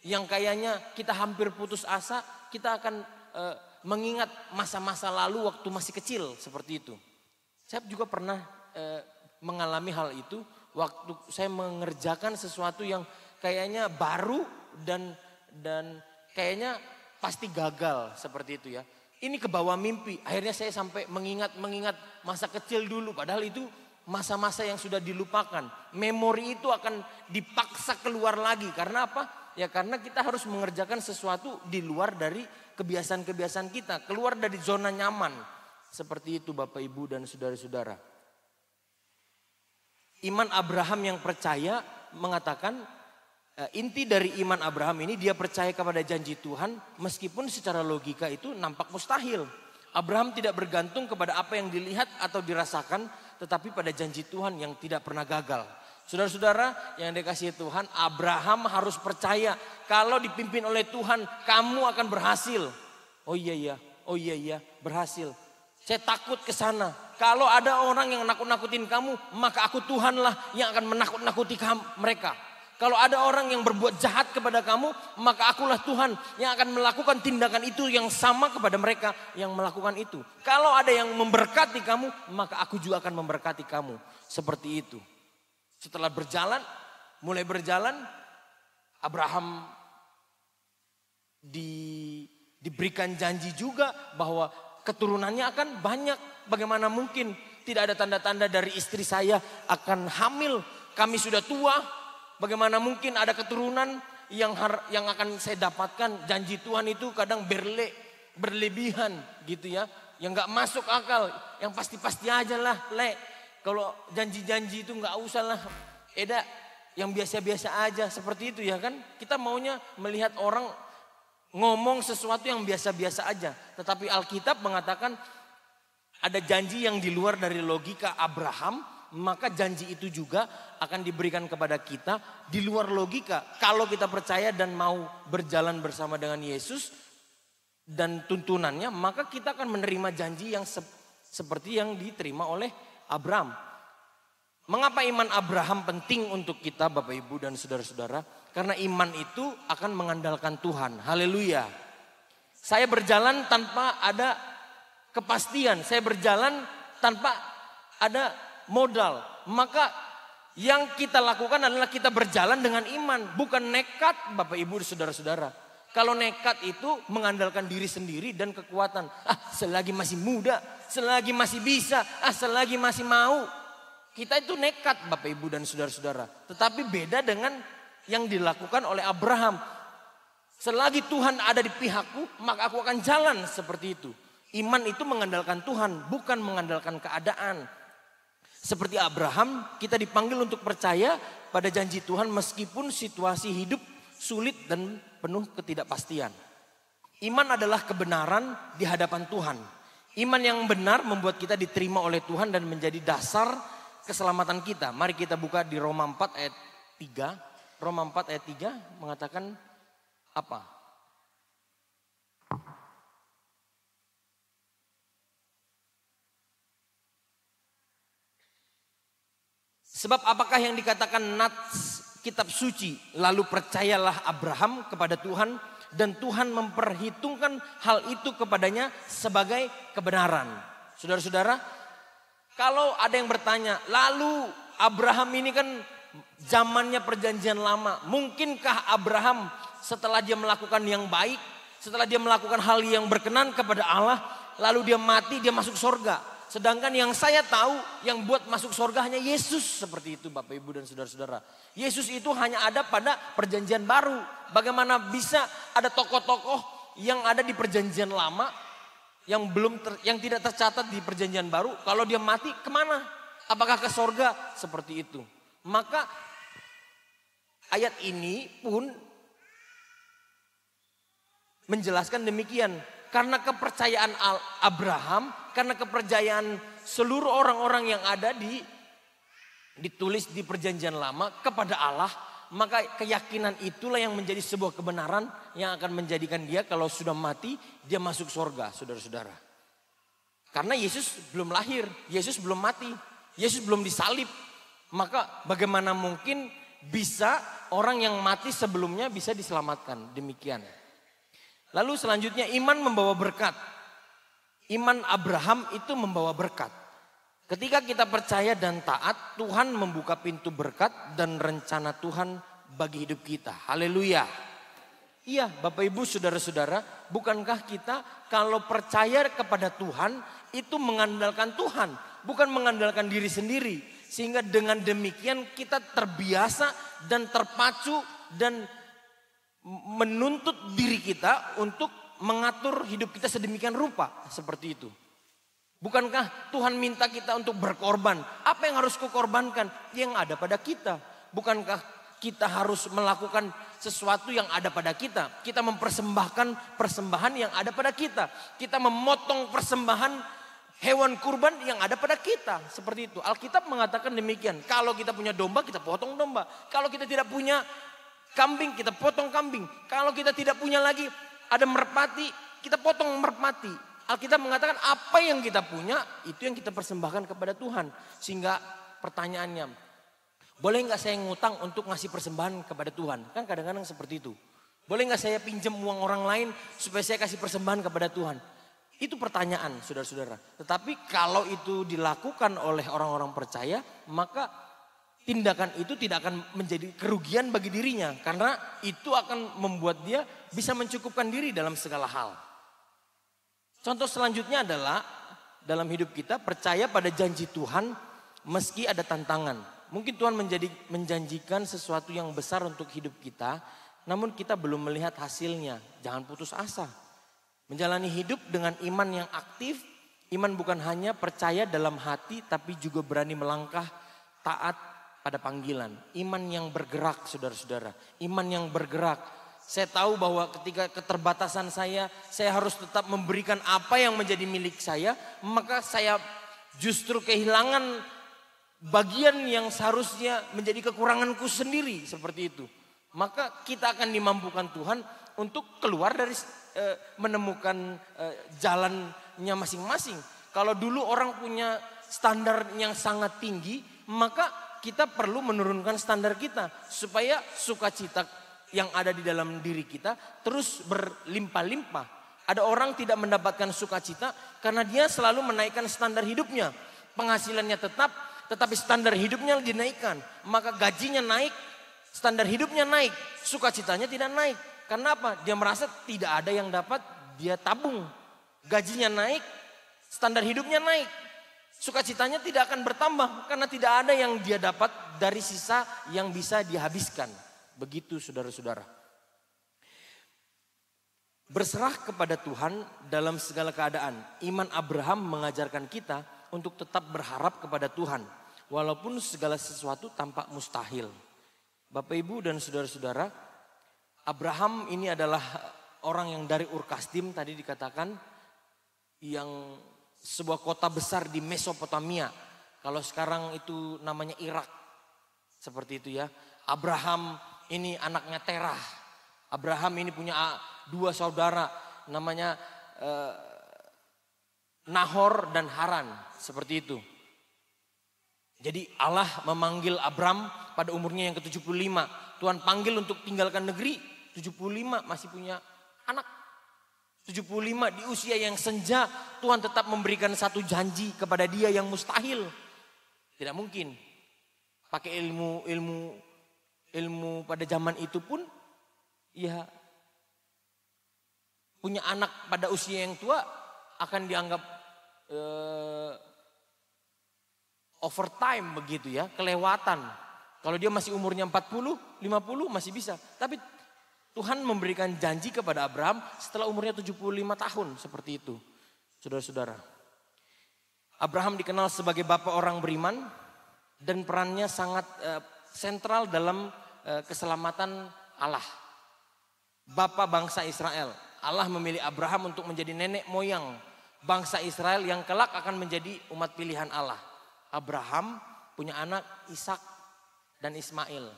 yang kayaknya kita hampir putus asa, kita akan mengingat masa-masa lalu waktu masih kecil, seperti itu. Saya juga pernah mengalami hal itu, waktu saya mengerjakan sesuatu yang kayaknya baru dan kayaknya pasti gagal seperti itu ya. Ini ke bawah mimpi. Akhirnya saya sampai mengingat masa kecil dulu. Padahal itu masa-masa yang sudah dilupakan. Memori itu akan dipaksa keluar lagi. Karena apa? Ya karena kita harus mengerjakan sesuatu di luar dari kebiasaan-kebiasaan kita. Keluar dari zona nyaman. Seperti itu Bapak Ibu dan saudara-saudara. Iman Abraham yang percaya mengatakan inti dari iman Abraham ini dia percaya kepada janji Tuhan meskipun secara logika itu nampak mustahil. Abraham tidak bergantung kepada apa yang dilihat atau dirasakan tetapi pada janji Tuhan yang tidak pernah gagal. Saudara-saudara yang dikasihi Tuhan, Abraham harus percaya kalau dipimpin oleh Tuhan kamu akan berhasil. Oh iya berhasil. Saya takut ke sana. Kalau ada orang yang nakut-nakutin kamu maka aku Tuhanlah yang akan menakut-nakuti mereka. Kalau ada orang yang berbuat jahat kepada kamu, maka akulah Tuhan yang akan melakukan tindakan itu yang sama kepada mereka yang melakukan itu. Kalau ada yang memberkati kamu, maka aku juga akan memberkati kamu. Seperti itu. Setelah mulai berjalan, Abraham diberikan janji juga bahwa keturunannya akan banyak. Bagaimana mungkin tidak ada tanda-tanda dari istri saya akan hamil, kami sudah tua. Bagaimana mungkin ada keturunan yang akan saya dapatkan. Janji Tuhan itu kadang berlebihan gitu ya. Yang gak masuk akal, yang pasti-pasti aja lah, Kalau janji-janji itu gak usah lah, yang biasa-biasa aja seperti itu ya kan. Kita maunya melihat orang ngomong sesuatu yang biasa-biasa aja. Tetapi Alkitab mengatakan ada janji yang di luar dari logika Abraham, maka janji itu juga akan diberikan kepada kita di luar logika. Kalau kita percaya dan mau berjalan bersama dengan Yesus dan tuntunannya, maka kita akan menerima janji yang seperti yang diterima oleh Abraham. Mengapa iman Abraham penting untuk kita Bapak Ibu dan saudara-saudara? Karena iman itu akan mengandalkan Tuhan. Haleluya. Saya berjalan tanpa ada kepastian. Saya berjalan tanpa ada modal. Maka yang kita lakukan adalah kita berjalan dengan iman. Bukan nekat Bapak Ibu dan saudara-saudara. Kalau nekat itu mengandalkan diri sendiri dan kekuatan. Selagi masih muda, selagi masih bisa, selagi masih mau. Kita itu nekat Bapak Ibu dan saudara-saudara. Tetapi beda dengan yang dilakukan oleh Abraham. Selagi Tuhan ada di pihakku, maka aku akan jalan seperti itu. Iman itu mengandalkan Tuhan, bukan mengandalkan keadaan. Seperti Abraham, kita dipanggil untuk percaya pada janji Tuhan meskipun situasi hidup sulit dan penuh ketidakpastian. Iman adalah kebenaran di hadapan Tuhan. Iman yang benar membuat kita diterima oleh Tuhan dan menjadi dasar keselamatan kita. Mari kita buka di Roma 4 ayat 3. Roma 4 ayat 3 mengatakan apa? Sebab apakah yang dikatakan nats kitab suci, lalu percayalah Abraham kepada Tuhan dan Tuhan memperhitungkan hal itu kepadanya sebagai kebenaran. Saudara-saudara, kalau ada yang bertanya, lalu Abraham ini kan zamannya perjanjian lama. Mungkinkah Abraham setelah dia melakukan yang baik, setelah dia melakukan hal yang berkenan kepada Allah, lalu dia mati, dia masuk surga? Sedangkan yang saya tahu yang buat masuk surga hanya Yesus. Seperti itu Bapak Ibu dan saudara-saudara. Yesus itu hanya ada pada perjanjian baru. Bagaimana bisa ada tokoh-tokoh yang ada di perjanjian lama yang tidak tercatat di perjanjian baru, kalau dia mati kemana? Apakah ke sorga? Seperti itu. Maka ayat ini pun menjelaskan demikian. Karena kepercayaan Abraham, karena kepercayaan seluruh orang-orang yang ada ditulis di perjanjian lama kepada Allah, maka keyakinan itulah yang menjadi sebuah kebenaran yang akan menjadikan dia kalau sudah mati, dia masuk surga, saudara-saudara. Karena Yesus belum lahir, Yesus belum mati, Yesus belum disalib. Maka bagaimana mungkin bisa orang yang mati sebelumnya bisa diselamatkan? Demikian. Lalu selanjutnya iman membawa berkat. Iman Abraham itu membawa berkat. Ketika kita percaya dan taat, Tuhan membuka pintu berkat dan rencana Tuhan bagi hidup kita. Haleluya. Iya Bapak Ibu saudara-saudara, bukankah kita kalau percaya kepada Tuhan itu mengandalkan Tuhan, bukan mengandalkan diri sendiri. Sehingga dengan demikian kita terbiasa dan terpacu dan menuntut diri kita untuk mengatur hidup kita sedemikian rupa seperti itu. Bukankah Tuhan minta kita untuk berkorban? Apa yang harus kukorbankan? Yang ada pada kita. Bukankah kita harus melakukan sesuatu yang ada pada kita? Kita mempersembahkan persembahan yang ada pada kita. Kita memotong persembahan hewan kurban yang ada pada kita. Seperti itu. Alkitab mengatakan demikian. Kalau kita punya domba, kita potong domba. Kalau kita tidak punya kambing, kita potong kambing. Kalau kita tidak punya lagi ada merpati, kita potong merpati. Alkitab mengatakan apa yang kita punya itu yang kita persembahkan kepada Tuhan. Sehingga pertanyaannya, boleh nggak saya ngutang untuk ngasih persembahan kepada Tuhan? Kan kadang-kadang seperti itu. Boleh nggak saya pinjam uang orang lain supaya saya kasih persembahan kepada Tuhan? Itu pertanyaan saudara-saudara. Tetapi kalau itu dilakukan oleh orang-orang percaya, maka tindakan itu tidak akan menjadi kerugian bagi dirinya. Karena itu akan membuat dia bisa mencukupkan diri dalam segala hal. Contoh selanjutnya adalah dalam hidup kita percaya pada janji Tuhan meski ada tantangan. Mungkin Tuhan menjanjikan sesuatu yang besar untuk hidup kita. namun kita belum melihat hasilnya. Jangan putus asa. Menjalani hidup dengan iman yang aktif. Iman bukan hanya percaya dalam hati, tapi juga berani melangkah taat pada panggilan. Iman yang bergerak, saudara-saudara. Iman yang bergerak. Saya tahu bahwa ketika keterbatasan saya harus tetap memberikan apa yang menjadi milik saya. Maka saya justru kehilangan bagian yang seharusnya menjadi kekuranganku sendiri, seperti itu. Maka kita akan dimampukan Tuhan untuk keluar dari menemukan jalannya masing-masing. Kalau dulu orang punya standar yang sangat tinggi, maka kita perlu menurunkan standar kita supaya sukacita yang ada di dalam diri kita terus berlimpah-limpah. Ada orang tidak mendapatkan sukacita karena dia selalu menaikkan standar hidupnya. Penghasilannya tetap, tetapi standar hidupnya dinaikkan. Maka gajinya naik, standar hidupnya naik, sukacitanya tidak naik. Karena apa? Dia merasa tidak ada yang dapat dia tabung. Gajinya naik, standar hidupnya naik. Sukacitanya tidak akan bertambah karena tidak ada yang dia dapat dari sisa yang bisa dihabiskan. Begitu saudara-saudara. Berserah kepada Tuhan dalam segala keadaan. Iman Abraham mengajarkan kita untuk tetap berharap kepada Tuhan. Walaupun segala sesuatu tampak mustahil. Bapak Ibu dan saudara-saudara, Abraham ini adalah orang yang dari Ur Kasdim tadi dikatakan, yang sebuah kota besar di Mesopotamia. Kalau sekarang itu namanya Irak. Seperti itu ya. Abraham ini anaknya Terah. Abraham ini punya dua saudara namanya Nahor dan Haran. Seperti itu. Jadi Allah memanggil Abram pada umurnya yang ke-75. Tuhan panggil untuk tinggalkan negeri. 75 masih punya anak. 75 di usia yang senja, Tuhan tetap memberikan satu janji kepada dia yang mustahil. Tidak mungkin. Pakai ilmu pada zaman itu pun, ya punya anak pada usia yang tua akan dianggap overtime begitu ya, kelewatan. Kalau dia masih umurnya 40, 50 masih bisa. Tapi Tuhan memberikan janji kepada Abraham setelah umurnya 75 tahun, seperti itu. Saudara-saudara. Abraham dikenal sebagai bapa orang beriman dan perannya sangat sentral dalam keselamatan Allah. Bapa bangsa Israel. Allah memilih Abraham untuk menjadi nenek moyang bangsa Israel yang kelak akan menjadi umat pilihan Allah. Abraham punya anak Ishak dan Ismail.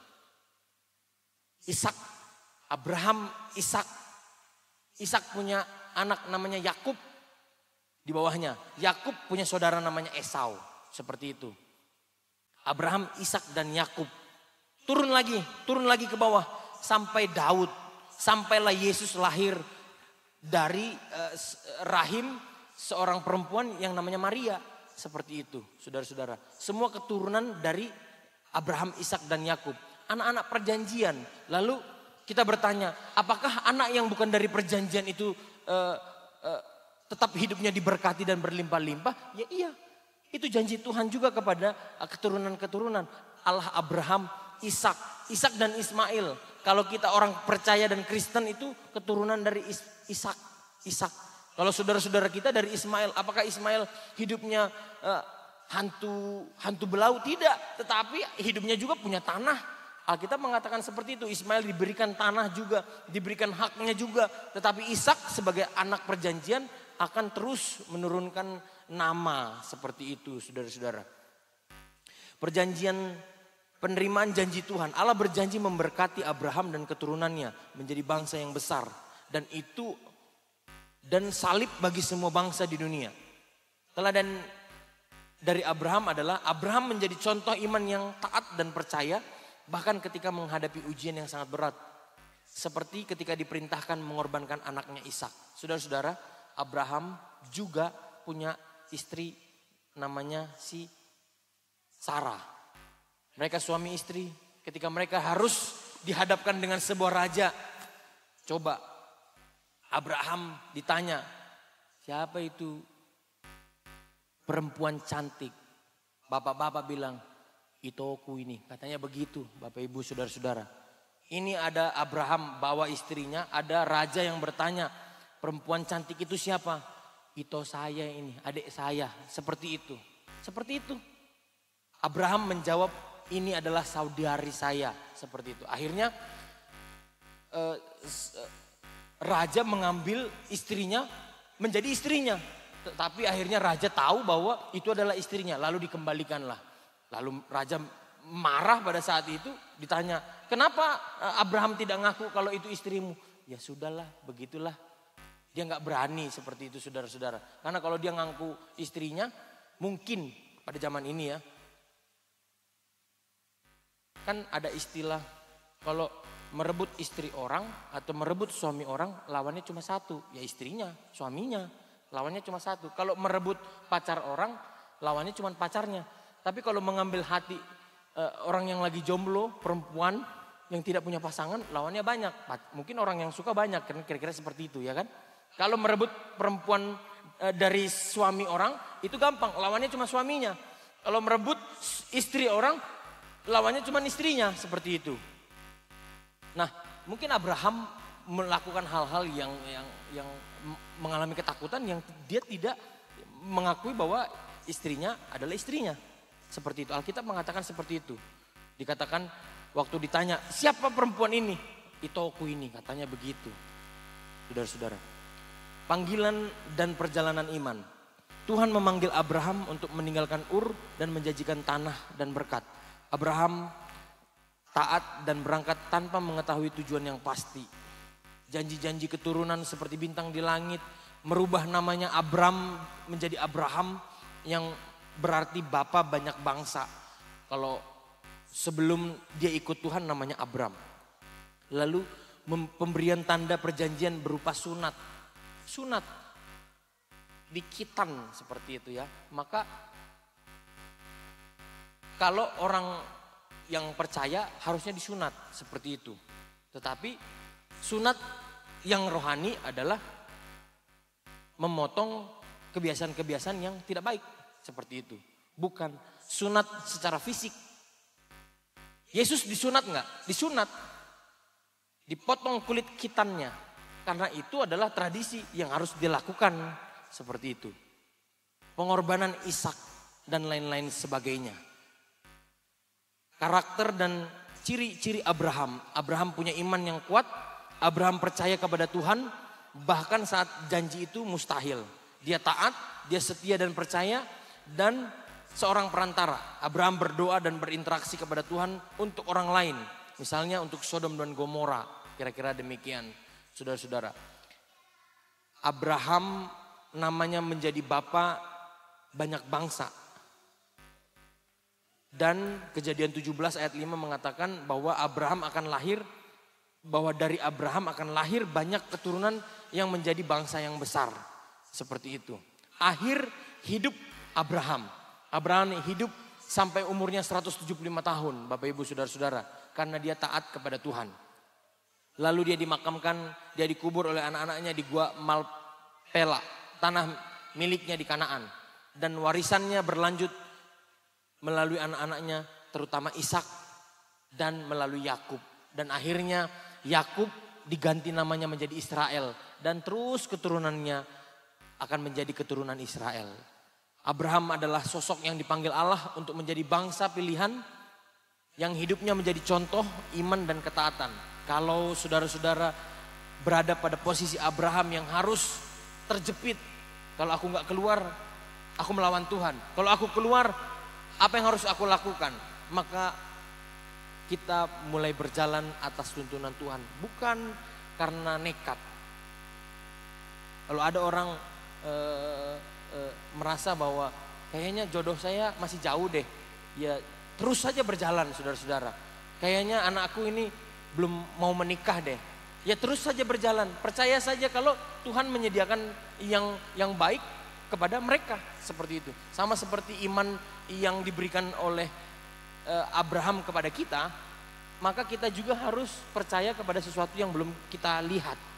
Abraham Ishak punya anak namanya Yakub di bawahnya. Yakub punya saudara namanya Esau, seperti itu. Abraham, Ishak dan Yakub. Turun lagi ke bawah sampai Daud. Sampailah Yesus lahir dari rahim seorang perempuan yang namanya Maria. Seperti itu, saudara-saudara. Semua keturunan dari Abraham, Ishak dan Yakub. Anak-anak perjanjian. Lalu kita bertanya, apakah anak yang bukan dari perjanjian itu tetap hidupnya diberkati dan berlimpah-limpah? Ya iya, itu janji Tuhan juga kepada keturunan-keturunan. Allah Abraham, Ishak dan Ismail. Kalau kita orang percaya dan Kristen itu keturunan dari Ishak. Kalau saudara-saudara kita dari Ismail, apakah Ismail hidupnya hantu belau? Tidak, tetapi hidupnya juga punya tanah. Alkitab mengatakan seperti itu. Ismail diberikan tanah juga, diberikan haknya juga. Tetapi Ishak sebagai anak perjanjian akan terus menurunkan nama seperti itu, saudara-saudara. Perjanjian penerimaan janji Tuhan. Allah berjanji memberkati Abraham dan keturunannya menjadi bangsa yang besar. Dan salib bagi semua bangsa di dunia. Teladan dari Abraham adalah Abraham menjadi contoh iman yang taat dan percaya. Bahkan ketika menghadapi ujian yang sangat berat. Seperti ketika diperintahkan mengorbankan anaknya Ishak. Saudara-saudara, Abraham juga punya istri namanya si Sarah. Mereka suami istri, ketika mereka harus dihadapkan dengan sebuah raja. Coba Abraham ditanya, siapa itu perempuan cantik? Bapak-bapak bilang, Itoku ini, katanya begitu Bapak Ibu Saudara-saudara. Ini ada Abraham bawa istrinya, ada raja yang bertanya, perempuan cantik itu siapa? Itu saya ini, adik saya, seperti itu. Seperti itu. Abraham menjawab, ini adalah saudari saya, seperti itu. Akhirnya raja mengambil istrinya menjadi istrinya. Tapi akhirnya raja tahu bahwa itu adalah istrinya, lalu dikembalikanlah. Lalu raja marah pada saat itu, ditanya, kenapa Abraham tidak ngaku kalau itu istrimu? Ya sudahlah, begitulah. Dia nggak berani seperti itu, saudara-saudara. Karena kalau dia ngaku istrinya, mungkin pada zaman ini ya, kan ada istilah kalau merebut istri orang atau merebut suami orang, lawannya cuma satu, ya istrinya, suaminya. Lawannya cuma satu. Kalau merebut pacar orang, lawannya cuma pacarnya. Tapi kalau mengambil hati orang yang lagi jomblo, perempuan yang tidak punya pasangan, lawannya banyak. Mungkin orang yang suka banyak, kan kira-kira seperti itu ya kan. Kalau merebut perempuan dari suami orang, itu gampang, lawannya cuma suaminya. Kalau merebut istri orang, lawannya cuma istrinya, seperti itu. Nah, mungkin Abraham melakukan hal-hal yang mengalami ketakutan, yang dia tidak mengakui bahwa istrinya adalah istrinya. Seperti itu, Alkitab mengatakan seperti itu. Dikatakan waktu ditanya, siapa perempuan ini? Itu aku ini, katanya begitu. Saudara-saudara, panggilan dan perjalanan iman. Tuhan memanggil Abraham untuk meninggalkan Ur dan menjanjikan tanah dan berkat. Abraham taat dan berangkat tanpa mengetahui tujuan yang pasti. Janji-janji keturunan seperti bintang di langit, merubah namanya Abram menjadi Abraham yang berarti bapa banyak bangsa. Kalau sebelum dia ikut Tuhan namanya Abram. Lalu pemberian tanda perjanjian berupa sunat. Sunat di khitan seperti itu ya. Maka kalau orang yang percaya harusnya disunat seperti itu. Tetapi sunat yang rohani adalah memotong kebiasaan-kebiasaan yang tidak baik. Seperti itu. Bukan sunat secara fisik. Yesus disunat enggak? Disunat. Dipotong kulit khitannya. Karena itu adalah tradisi yang harus dilakukan. Seperti itu. Pengorbanan Ishak dan lain-lain sebagainya. Karakter dan ciri-ciri Abraham. Abraham punya iman yang kuat. Abraham percaya kepada Tuhan. Bahkan saat janji itu mustahil. Dia taat, dia setia dan percaya. Dan seorang perantara. Abraham berdoa dan berinteraksi kepada Tuhan untuk orang lain. Misalnya untuk Sodom dan Gomora. Kira-kira demikian, saudara-saudara. Abraham namanya menjadi bapa banyak bangsa. Dan Kejadian 17 ayat 5 mengatakan bahwa Abraham akan lahir, bahwa dari Abraham akan lahir banyak keturunan yang menjadi bangsa yang besar. Seperti itu. Akhir hidup Abraham hidup sampai umurnya 175 tahun, Bapak Ibu Saudara-saudara, karena dia taat kepada Tuhan. Lalu dia dimakamkan, dia dikubur oleh anak-anaknya di Gua Malpela, tanah miliknya di Kanaan. Dan warisannya berlanjut melalui anak-anaknya, terutama Ishak dan melalui Yakub. Dan akhirnya Yakub diganti namanya menjadi Israel, dan terus keturunannya akan menjadi keturunan Israel. Abraham adalah sosok yang dipanggil Allah untuk menjadi bangsa pilihan yang hidupnya menjadi contoh iman dan ketaatan. Kalau saudara-saudara berada pada posisi Abraham yang harus terjepit, kalau aku nggak keluar, aku melawan Tuhan. Kalau aku keluar, apa yang harus aku lakukan? Maka kita mulai berjalan atas tuntunan Tuhan, bukan karena nekat. Kalau ada orang merasa bahwa kayaknya jodoh saya masih jauh deh, ya terus saja berjalan, saudara-saudara. Kayaknya anakku ini belum mau menikah deh, ya terus saja berjalan. Percaya saja kalau Tuhan menyediakan yang baik kepada mereka, seperti itu. Sama seperti iman yang diberikan oleh Abraham kepada kita, maka kita juga harus percaya kepada sesuatu yang belum kita lihat.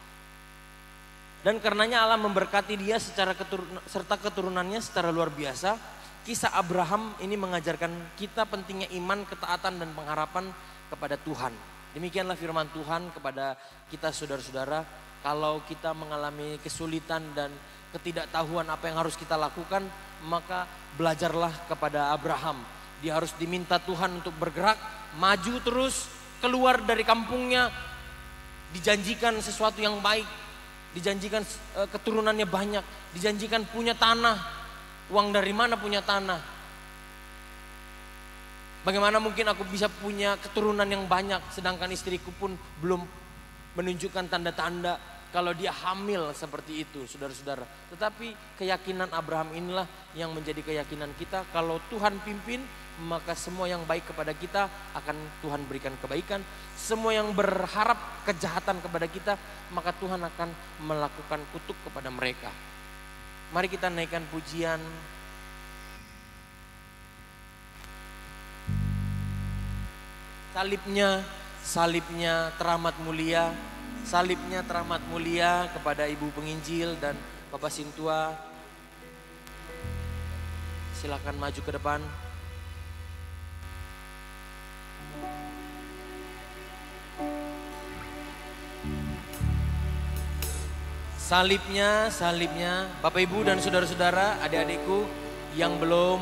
Dan karenanya Allah memberkati dia serta keturunannya secara luar biasa. Kisah Abraham ini mengajarkan kita pentingnya iman, ketaatan dan pengharapan kepada Tuhan. Demikianlah firman Tuhan kepada kita saudara-saudara. Kalau kita mengalami kesulitan dan ketidaktahuan apa yang harus kita lakukan, maka belajarlah kepada Abraham. Dia harus diminta Tuhan untuk bergerak, maju terus, keluar dari kampungnya, dijanjikan sesuatu yang baik, dijanjikan keturunannya banyak, dijanjikan punya tanah. Uang dari mana punya tanah? Bagaimana mungkin aku bisa punya keturunan yang banyak sedangkan istriku pun belum menunjukkan tanda-tanda kalau dia hamil seperti itu, saudara-saudara. Tetapi keyakinan Abraham inilah yang menjadi keyakinan kita. Kalau Tuhan pimpin, maka semua yang baik kepada kita akan Tuhan berikan kebaikan. Semua yang berharap kejahatan kepada kita, maka Tuhan akan melakukan kutuk kepada mereka. Mari kita naikkan pujian. Salibnya teramat mulia. Salibnya teramat mulia kepada Ibu Penginjil dan Bapak Sintua. Silakan maju ke depan. Salibnya, Bapak Ibu dan saudara-saudara, adik-adikku yang belum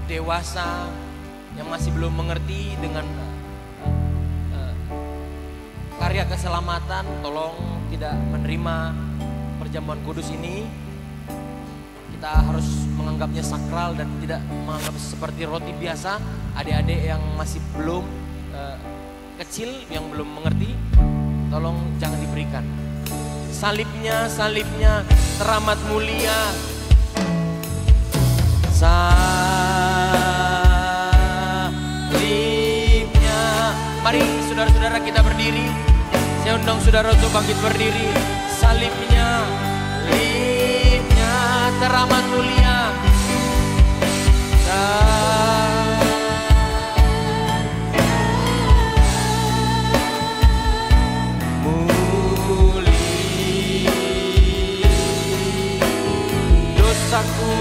dewasa, yang masih belum mengerti dengan karya keselamatan, tolong tidak menerima perjamuan kudus ini. Kita harus menganggapnya sakral dan tidak menganggap seperti roti biasa. Adik-adik yang masih belum kecil, yang belum mengerti, tolong jangan diberikan. Salibnya teramat mulia. Salibnya. Mari saudara-saudara kita berdiri. Saya undang saudara untuk bangkit berdiri. Salibnya teramat mulia. Dosaku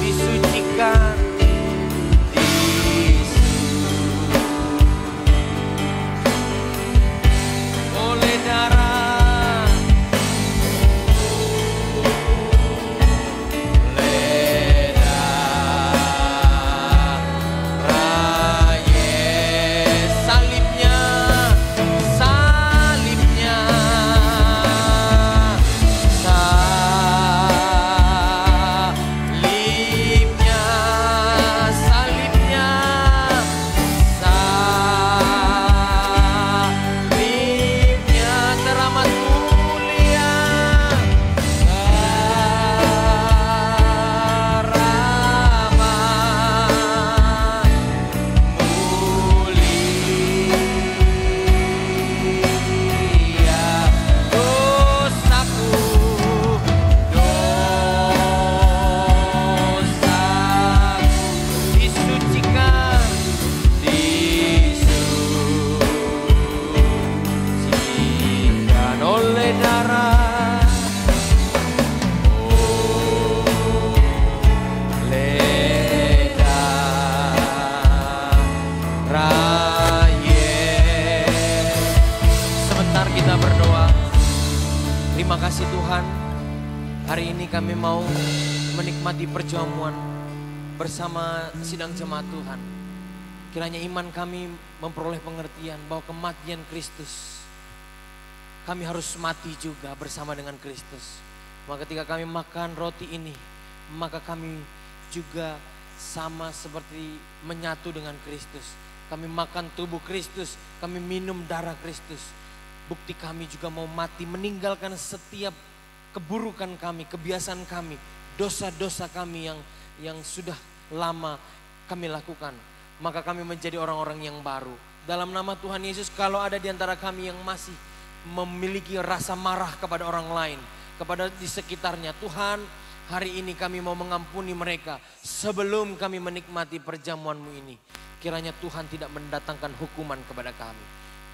disucikan oleh darah Yesus. Salibnya teramat mulia. Dosaku disucikan oleh darah Yesus. Sebentar kita berdoa. Terima kasih Tuhan, hari ini kami mau menikmati perjamuan bersama sidang jemaat Tuhan. Kiranya iman kami memperoleh pengertian bahwa kematian Kristus, kami harus mati juga bersama dengan Kristus. Maka ketika kami makan roti ini, maka kami juga sama seperti menyatu dengan Kristus. Kami makan tubuh Kristus, kami minum darah Kristus. Bukti kami juga mau mati, meninggalkan setiap keburukan kami, kebiasaan kami, dosa-dosa kami yang sudah lama kami lakukan. Maka kami menjadi orang-orang yang baru. Dalam nama Tuhan Yesus, kalau ada di antara kami yang masih memiliki rasa marah kepada orang lain, kepada di sekitarnya, Tuhan, hari ini kami mau mengampuni mereka sebelum kami menikmati perjamuan-Mu ini. Kiranya Tuhan tidak mendatangkan hukuman kepada kami.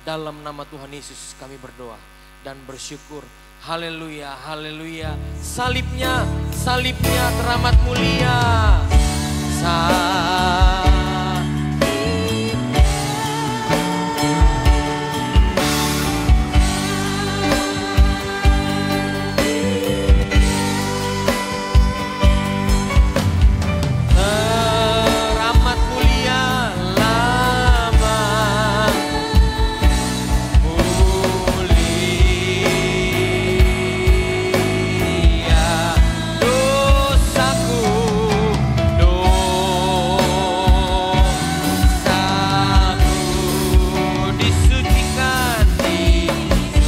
Dalam nama Tuhan Yesus kami berdoa dan bersyukur. Haleluya, haleluya. Salibnya salibnya teramat mulia. Teramat mulia lama mulia dosaku, dosaku disucikan, disucikan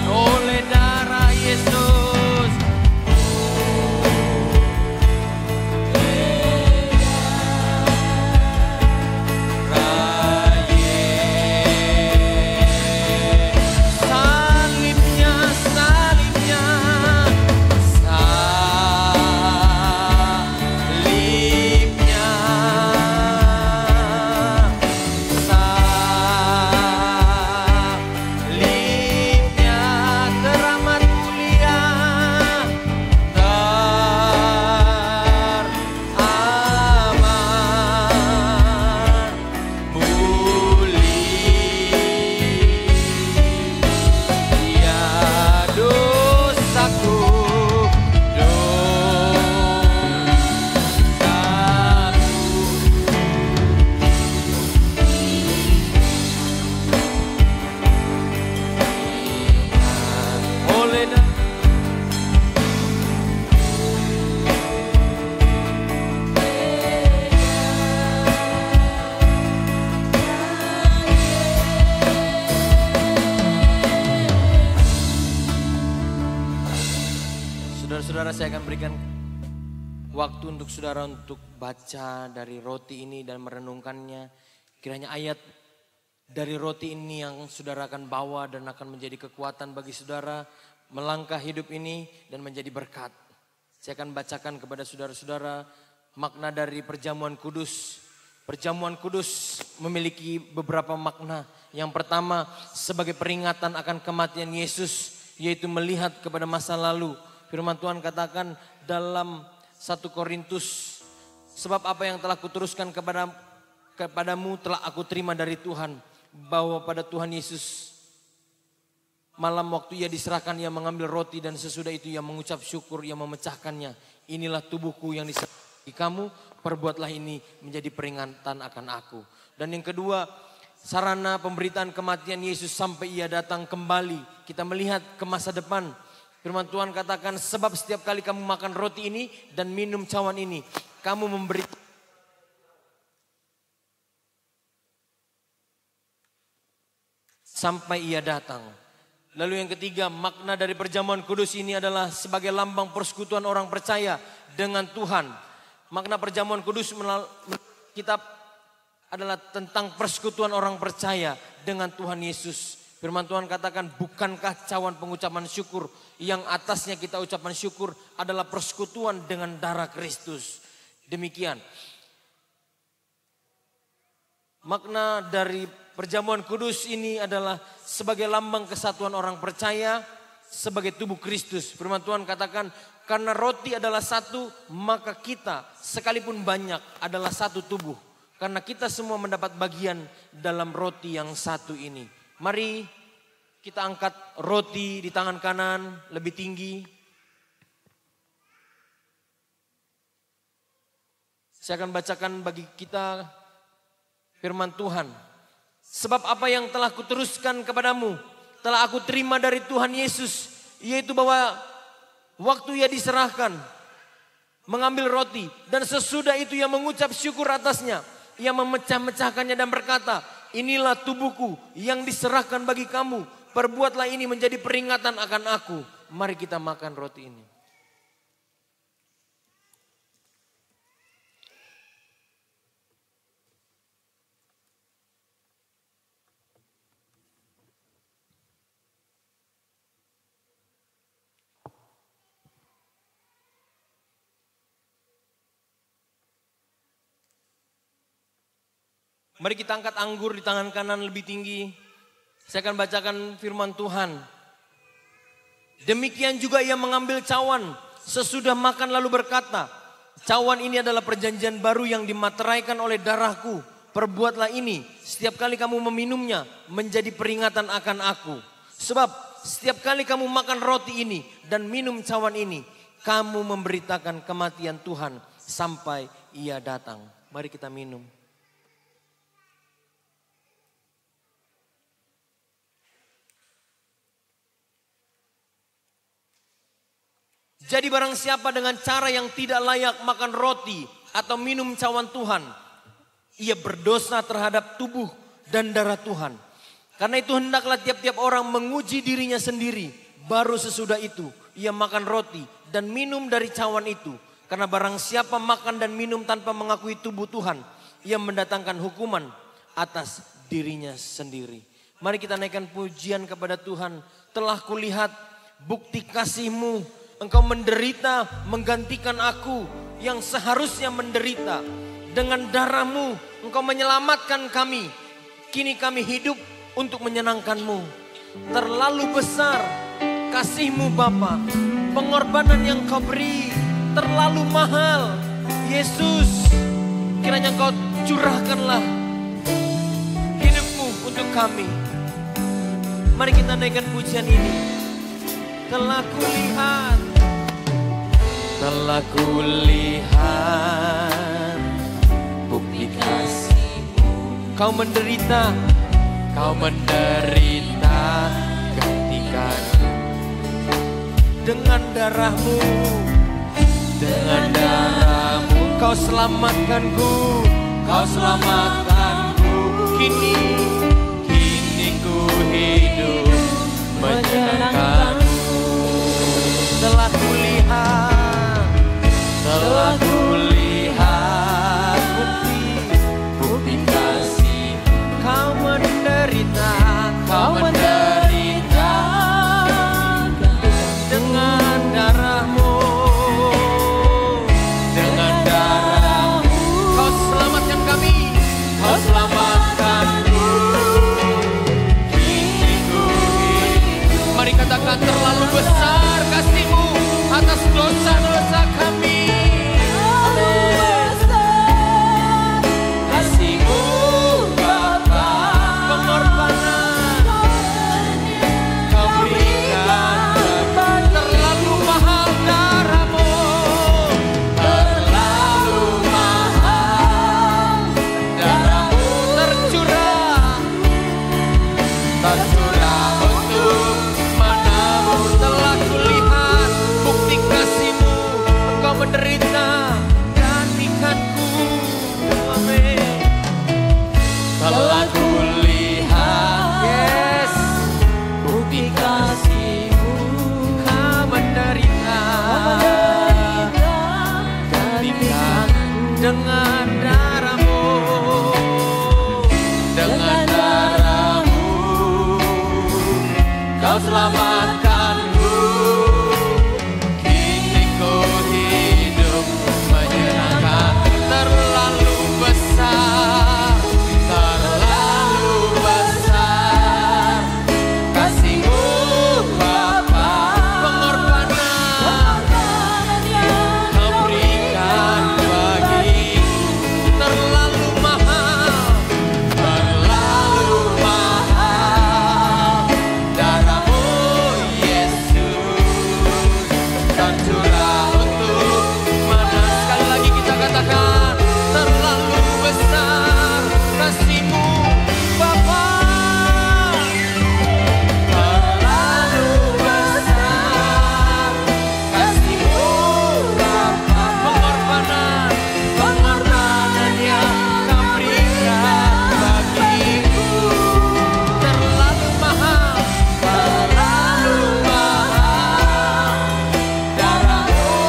oleh darah Yesus. Salibnya, salibnya, salibnya, salibnya teramat mulia, teramat mulia dosaku, dosaku oleh Saudara-saudara, saya akan berikan waktu untuk saudara untuk baca dari roti ini dan merenungkannya. Kiranya ayat dari roti ini yang saudara akan bawa dan akan menjadi kekuatan bagi saudara melangkah hidup ini dan menjadi berkat. Saya akan bacakan kepada saudara-saudara makna dari perjamuan kudus. Perjamuan kudus memiliki beberapa makna. Yang pertama, sebagai peringatan akan kematian Yesus, yaitu melihat kepada masa lalu. Firman Tuhan katakan dalam 1 Korintus, sebab apa yang telah kuteruskan kepadamu telah aku terima dari Tuhan, bahwa pada Tuhan Yesus malam waktu ia diserahkan, ia mengambil roti dan sesudah itu ia mengucap syukur, ia memecahkannya. Inilah tubuhku yang diserahkan bagi kamu, perbuatlah ini menjadi peringatan akan aku. Dan yang kedua, sarana pemberitaan kematian Yesus sampai ia datang kembali. Kita melihat ke masa depan. Firman Tuhan katakan, sebab setiap kali kamu makan roti ini dan minum cawan ini, kamu memberi sampai ia datang. Lalu yang ketiga, makna dari perjamuan kudus ini adalah sebagai lambang persekutuan orang percaya dengan Tuhan. Makna perjamuan kudus kitab adalah tentang persekutuan orang percaya dengan Tuhan Yesus. Firman Tuhan katakan, bukankah cawan pengucapan syukur yang atasnya kita ucapan syukur adalah persekutuan dengan darah Kristus. Demikian. Makna dari perjamuan kudus ini adalah sebagai lambang kesatuan orang percaya sebagai tubuh Kristus. Firman Tuhan katakan, karena roti adalah satu, maka kita sekalipun banyak adalah satu tubuh. Karena kita semua mendapat bagian dalam roti yang satu ini. Mari kita angkat roti di tangan kanan lebih tinggi. Saya akan bacakan bagi kita firman Tuhan. Sebab apa yang telah kuteruskan kepadamu telah aku terima dari Tuhan Yesus, yaitu bahwa waktu ia diserahkan, mengambil roti dan sesudah itu ia mengucap syukur atasnya. Ia memecah-mecahkannya dan berkata, inilah tubuhku yang diserahkan bagi kamu. Perbuatlah ini menjadi peringatan akan aku. Mari kita makan roti ini. Mari kita angkat anggur di tangan kanan lebih tinggi. Saya akan bacakan firman Tuhan. Demikian juga ia mengambil cawan sesudah makan lalu berkata, cawan ini adalah perjanjian baru yang dimateraikan oleh darahku. Perbuatlah ini setiap kali kamu meminumnya menjadi peringatan akan aku. Sebab setiap kali kamu makan roti ini dan minum cawan ini, kamu memberitakan kematian Tuhan sampai ia datang. Mari kita minum. Jadi barang siapa dengan cara yang tidak layak makan roti atau minum cawan Tuhan, ia berdosa terhadap tubuh dan darah Tuhan. Karena itu hendaklah tiap-tiap orang menguji dirinya sendiri. Baru sesudah itu ia makan roti dan minum dari cawan itu. Karena barang siapa makan dan minum tanpa mengakui tubuh Tuhan, ia mendatangkan hukuman atas dirinya sendiri. Mari kita naikkan pujian kepada Tuhan. Telah kulihat bukti kasih-Mu. Engkau menderita menggantikan aku yang seharusnya menderita. Dengan darah-Mu Engkau menyelamatkan kami. Kini kami hidup untuk menyenangkan-Mu. Terlalu besar kasih-Mu Bapa. Pengorbanan yang Kau beri terlalu mahal. Yesus, kiranya Engkau curahkanlah hidup-Mu untuk kami. Mari kita naikkan pujian ini. Telah kulihat bukti kasih-Mu. Kau menderita gantikan dengan darah-Mu. Kau selamatkanku. Kini ku hidup menyenangkan. Telah kulihat bukti kasih. Kau menderita dengan darah-Mu. Kau selamatkan kami. Kini ku hidup. Mari katakan, terlalu besar kasih-Mu atas dosa-dosa kami. Kasih-Mu Bapa, pengorbanan Kau berikan. Terlalu mahal darah-Mu, tercurah untuk mana-Mu. Telah kulihat bukti kasih-Mu. Engkau menderita gantikanku. Amin. Telah kulihat, yes, bukti kasih-Mu. Kau menderita gantikan dengan darah-Mu. Kau selamatkanku. Kini ku hidup menyenangkan. Terlalu besar kasih-Mu Bapa. Pengorbanan Kau berikan bagiku. Terlalu mahal darah-Mu Yesus. Tercurah untuk mana. Sekali lagi kita katakan, terlalu besar kasih-Mu Bapa. Terlalu besar kasih-Mu Bapa. Pengorbanan yang Kau berikan bagiku. Terlalu mahal darah-Mu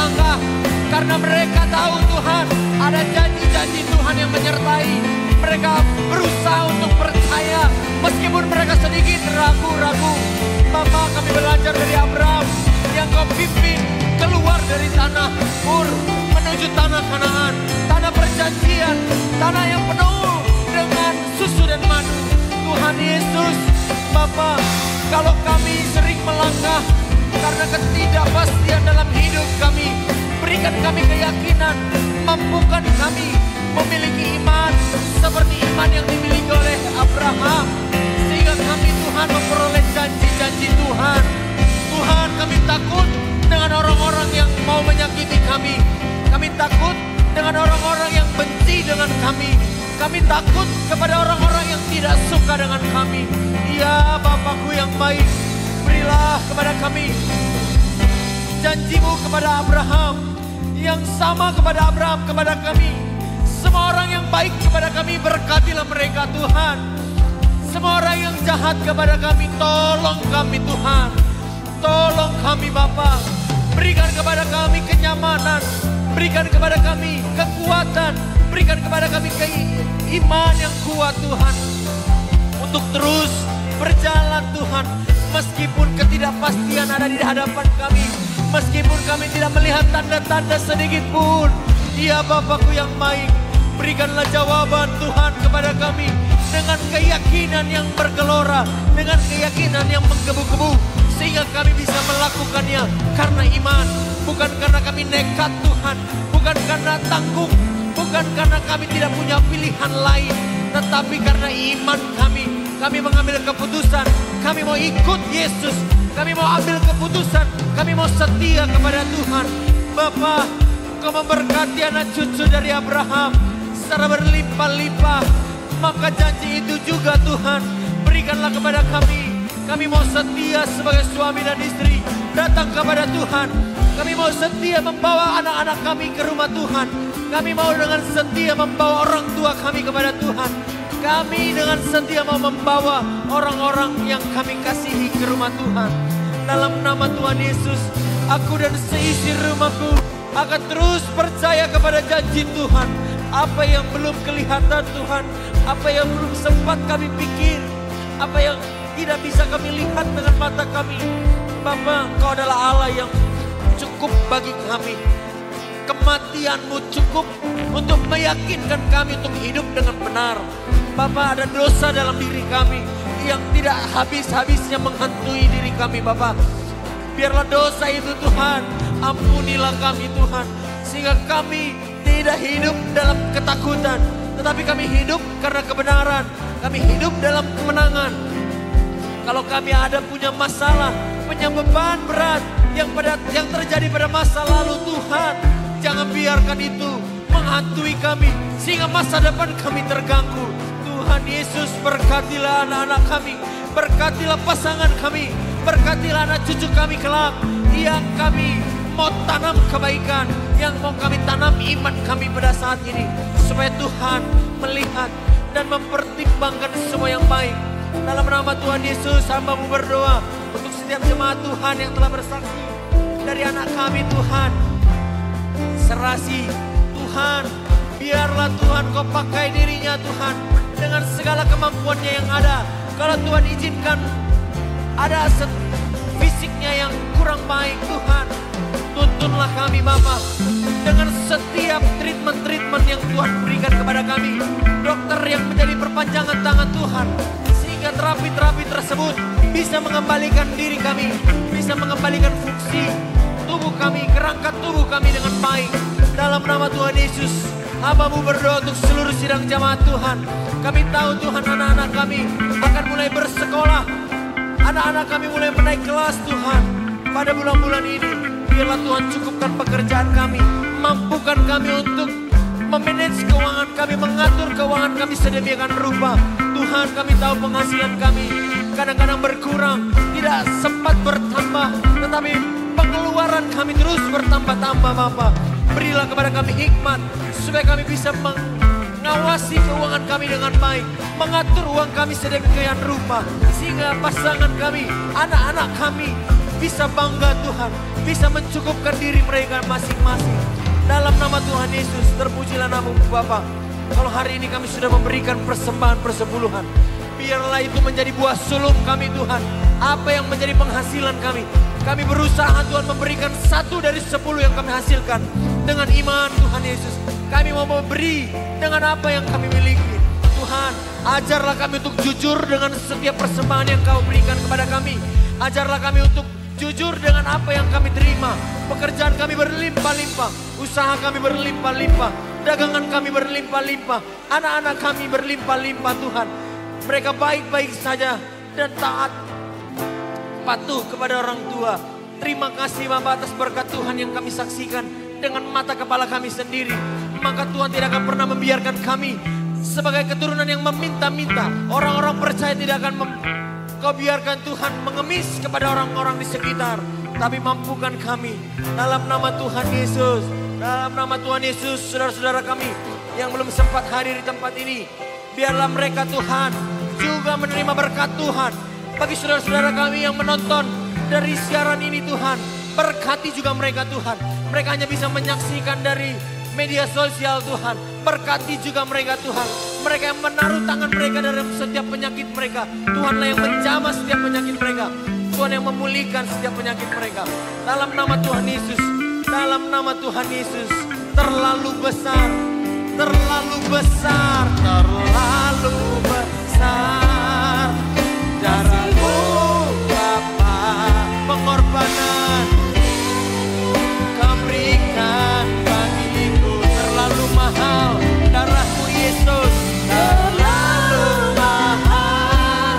melangkah. Karena mereka tahu Tuhan, ada janji-janji Tuhan yang menyertai. Mereka berusaha untuk percaya, meskipun mereka sedikit ragu-ragu. Bapa, kami belajar dari Abraham yang Kau pimpin keluar dari tanah Ur menuju tanah Kanaan, tanah perjanjian, tanah yang penuh dengan susu dan madu. Tuhan Yesus, Bapa, kalau kami sering melangkah karena ketidakpastian dalam hidup kami, berikan kami keyakinan, mampukan kami memiliki iman seperti iman yang dimiliki oleh Abraham, sehingga kami Tuhan memperoleh janji-janji Tuhan. Tuhan, kami takut dengan orang-orang yang mau menyakiti kami. Kami takut dengan orang-orang yang benci dengan kami. Kami takut kepada orang-orang yang tidak suka dengan kami. Ya Bapakku yang baik, berilah kepada kami janji-Mu kepada Abraham, yang sama kepada Abraham kepada kami. Semua orang yang baik kepada kami, berkatilah mereka Tuhan. Semua orang yang jahat kepada kami, tolong kami Tuhan. Tolong kami Bapa, berikan kepada kami kenyamanan, berikan kepada kami kekuatan, berikan kepada kami iman yang kuat Tuhan, untuk terus berjalan Tuhan, meskipun ketidakpastian ada di hadapan kami, meskipun kami tidak melihat tanda-tanda sedikit pun. Ya Bapakku yang baik, berikanlah jawaban Tuhan kepada kami dengan keyakinan yang bergelora, dengan keyakinan yang menggebu-gebu, sehingga kami bisa melakukannya karena iman, bukan karena kami nekat Tuhan, bukan karena tanggung, bukan karena kami tidak punya pilihan lain, tetapi karena iman kami mengambil keputusan, kami mau ikut Yesus, kami mau ambil keputusan, kami mau setia kepada Tuhan. Bapa, Kau memberkati anak cucu dari Abraham secara berlimpah-limpah, maka janji itu juga Tuhan, berikanlah kepada kami. Kami mau setia sebagai suami dan istri datang kepada Tuhan. Kami mau setia membawa anak-anak kami ke rumah Tuhan. Kami mau dengan setia membawa orang tua kami kepada Tuhan. Kami dengan setia mau membawa orang-orang yang kami kasihi ke rumah Tuhan. Dalam nama Tuhan Yesus, aku dan seisi rumahku akan terus percaya kepada janji Tuhan. Apa yang belum kelihatan Tuhan, apa yang belum sempat kami pikir, apa yang tidak bisa kami lihat dengan mata kami, Bapa, Kau adalah Allah yang cukup bagi kami. Kematian-Mu cukup untuk meyakinkan kami untuk hidup dengan benar. Bapa, ada dosa dalam diri kami yang tidak habis-habisnya menghantui diri kami Bapa. Biarlah dosa itu Tuhan, ampunilah kami Tuhan, sehingga kami tidak hidup dalam ketakutan, tetapi kami hidup karena kebenaran, kami hidup dalam kemenangan. Kalau kami ada punya masalah, punya beban berat yang terjadi pada masa lalu Tuhan, jangan biarkan itu menghantui kami sehingga masa depan kami terganggu. Tuhan Yesus, berkatilah anak-anak kami, berkatilah pasangan kami, berkatilah anak cucu kami kelak, yang kami mau tanam kebaikan, yang mau kami tanam iman kami pada saat ini, supaya Tuhan melihat dan mempertimbangkan semua yang baik. Dalam nama Tuhan Yesus, hamba-Mu berdoa untuk setiap jemaat Tuhan yang telah bersaksi dari anak kami Tuhan. Serasi Tuhan, biarlah Tuhan Kau pakai dirinya Tuhan dengan segala kemampuannya yang ada. Kalau Tuhan izinkan ada fisiknya yang kurang baik Tuhan, tuntunlah kami Bapa dengan setiap treatment yang Tuhan berikan kepada kami. Dokter yang menjadi perpanjangan tangan Tuhan, sehingga terapi-terapi tersebut bisa mengembalikan diri kami, bisa mengembalikan fungsi tubuh kami, kerangka tubuh kami dengan baik. Dalam nama Tuhan Yesus, hamba-Mu berdoa untuk seluruh sidang jamaat Tuhan. Kami tahu Tuhan, anak-anak kami akan mulai bersekolah, anak-anak kami mulai menaik kelas Tuhan pada bulan-bulan ini. Biarlah Tuhan cukupkan pekerjaan kami, mampukan kami untuk memanage keuangan kami, mengatur keuangan kami sedemikian rupa. Tuhan, kami tahu penghasilan kami kadang-kadang berkurang, tidak sempat bertambah, tetapi pengeluaran kami terus bertambah-tambah Bapa. Berilah kepada kami hikmat, supaya kami bisa mengawasi keuangan kami dengan baik, mengatur uang kami sedemikian rupa, sehingga pasangan kami, anak-anak kami bisa bangga Tuhan, bisa mencukupkan diri mereka masing-masing. Dalam nama Tuhan Yesus, terpujilah namamu Bapa. Kalau hari ini kami sudah memberikan persembahan persepuluhan, biarlah itu menjadi buah sulung kami Tuhan. Apa yang menjadi penghasilan kami, kami berusaha Tuhan memberikan 1 dari 10 yang kami hasilkan. Dengan iman Tuhan Yesus, kami mau memberi dengan apa yang kami miliki. Tuhan, ajarlah kami untuk jujur dengan setiap persembahan yang Kau berikan kepada kami. Ajarlah kami untuk jujur dengan apa yang kami terima. Pekerjaan kami berlimpah-limpah, usaha kami berlimpah-limpah, dagangan kami berlimpah-limpah, anak-anak kami berlimpah-limpah Tuhan. Mereka baik-baik saja dan taat, patuh kepada orang tua. Terima kasih Bapa atas berkat Tuhan yang kami saksikan dengan mata kepala kami sendiri. Maka Tuhan tidak akan pernah membiarkan kami sebagai keturunan yang meminta-minta. Orang-orang percaya tidak akan Kau biarkan Tuhan mengemis kepada orang-orang di sekitar. Tapi mampukan kami dalam nama Tuhan Yesus. Dalam nama Tuhan Yesus, saudara-saudara kami yang belum sempat hadir di tempat ini, biarlah mereka Tuhan juga menerima berkat Tuhan. Bagi saudara-saudara kami yang menonton dari siaran ini Tuhan, berkati juga mereka Tuhan. Mereka hanya bisa menyaksikan dari media sosial Tuhan. Berkati juga mereka Tuhan. Mereka yang menaruh tangan mereka dalam setiap penyakit mereka. Tuhanlah yang menjamah setiap penyakit mereka. Tuhan yang memulihkan setiap penyakit mereka. Dalam nama Tuhan Yesus. Dalam nama Tuhan Yesus. Terlalu besar. Terlalu besar. Terlalu besar. Darahmu Bapa. Pengorbanan Kau berikan bagiku. Terlalu mahal darahmu Yesus. Terlalu mahal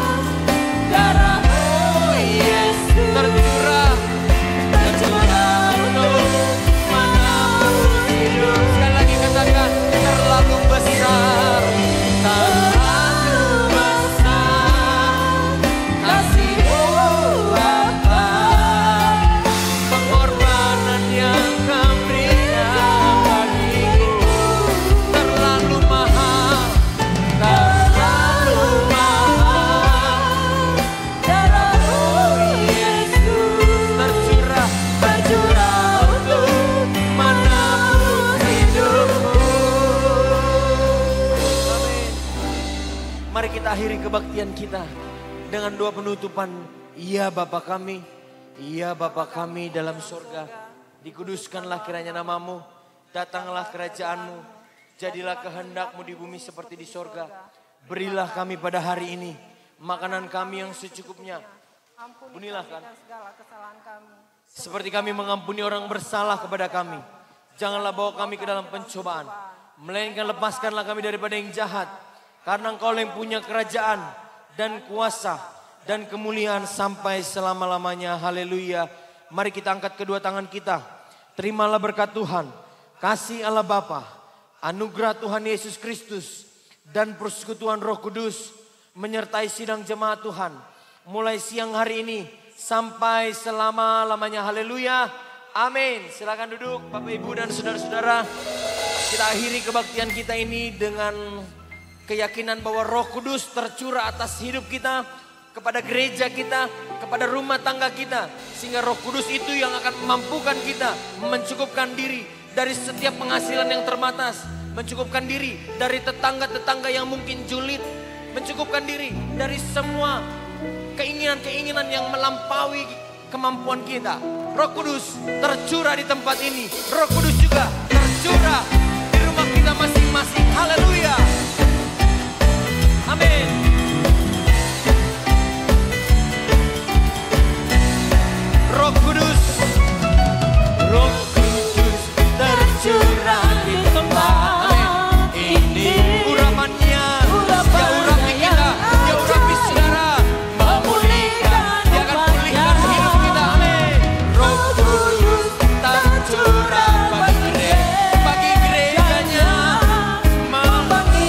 darahmu Yesus. Tercurah untuk menebus hidup. Sekali lagi katakan, terlalu besar. Terlalu besar kasih-Mu Bapa. Pengorbanan yang Kau berikan bagiku. Terlalu mahal. Terlalu mahal darahmu Yesus. Tercurah untuk menebus hidupku. Amin. Mari kita akhiri kebaktian kita dengan doa penutupan. Ya Bapa kami, ya Bapa kami dalam surga, dikuduskanlah kiranya namamu, datanglah kerajaan-Mu, jadilah kehendak-Mu di bumi seperti di surga. Berilah kami pada hari ini makanan kami yang secukupnya. Ampunilah kan segala kesalahan kami. seperti kami mengampuni orang bersalah kepada kami. Janganlah bawa kami ke dalam pencobaan, melainkan lepaskanlah kami daripada yang jahat. Karena Engkau yang punya kerajaan dan kuasa dan kemuliaan sampai selama-lamanya. Haleluya. Mari kita angkat kedua tangan kita. Terimalah berkat Tuhan, kasih Allah Bapa, anugerah Tuhan Yesus Kristus, dan persekutuan Roh Kudus menyertai sidang jemaat Tuhan mulai siang hari ini sampai selama-lamanya. Haleluya. Amin. Silakan duduk Bapak Ibu dan saudara-saudara. Kita akhiri kebaktian kita ini dengan keyakinan bahwa Roh Kudus tercurah atas hidup kita, kepada gereja kita, kepada rumah tangga kita. Sehingga Roh Kudus itu yang akan memampukan kita mencukupkan diri dari setiap penghasilan yang terbatas. Mencukupkan diri dari tetangga-tetangga yang mungkin julid. Mencukupkan diri dari semua keinginan-keinginan yang melampaui kemampuan kita. Roh Kudus tercurah di tempat ini. Roh Kudus juga tercurah di rumah kita masing-masing. Haleluya. Amin. Roh Kudus, Roh Kudus tercurah di tempat ini. Urapannya, dia urapi kita, dia urapi saudara, memulihkan, dia akan pulihkan hidup kita. Amin. Roh Kudus tercurah bagi gerejanya, membangkitkan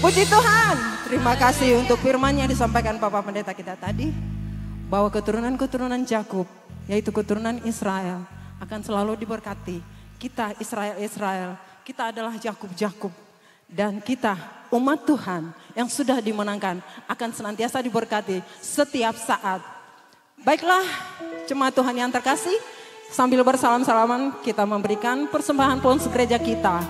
Puji Tuhan. Terima kasih untuk firman yang disampaikan Bapak Pendeta kita tadi. Bahwa keturunan-keturunan Yakub, yaitu keturunan Israel, akan selalu diberkati. Kita Israel, kita adalah Yakub. Dan kita umat Tuhan yang sudah dimenangkan akan senantiasa diberkati setiap saat. Baiklah jemaat Tuhan yang terkasih, sambil bersalam-salaman kita memberikan persembahan pons gereja kita.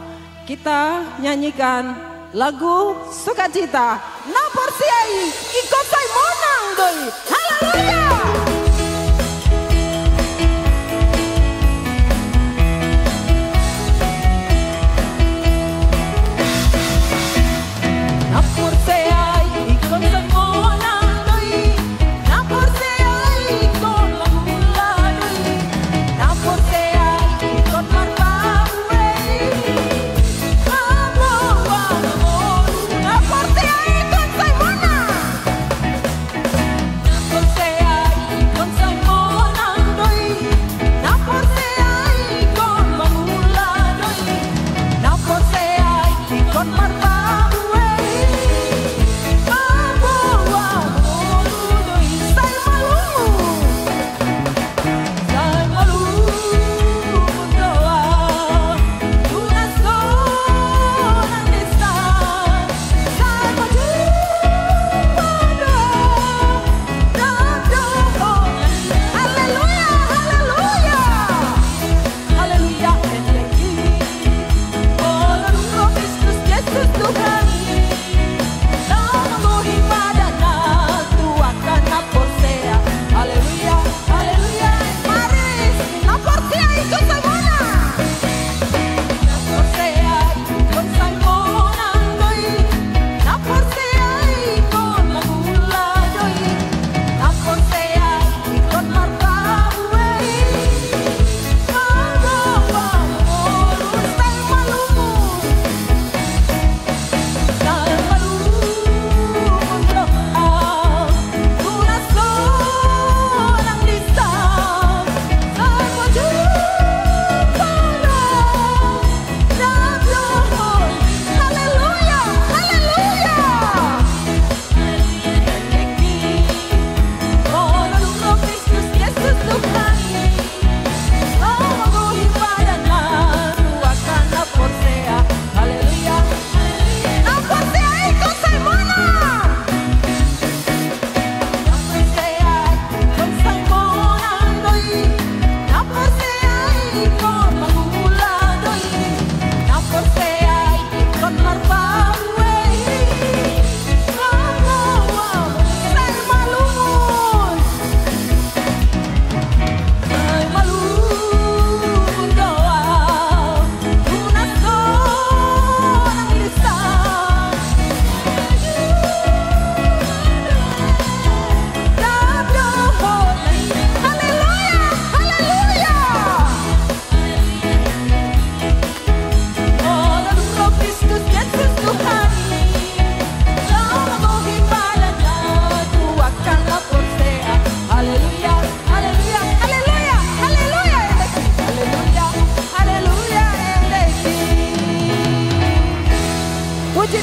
Kita nyanyikan lagu sukacita. Na porsiai ikut saya menang doi. Haleluya.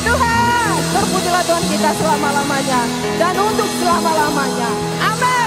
Tuhan, terpujilah Tuhan kita selama-lamanya dan untuk selama-lamanya. Amin.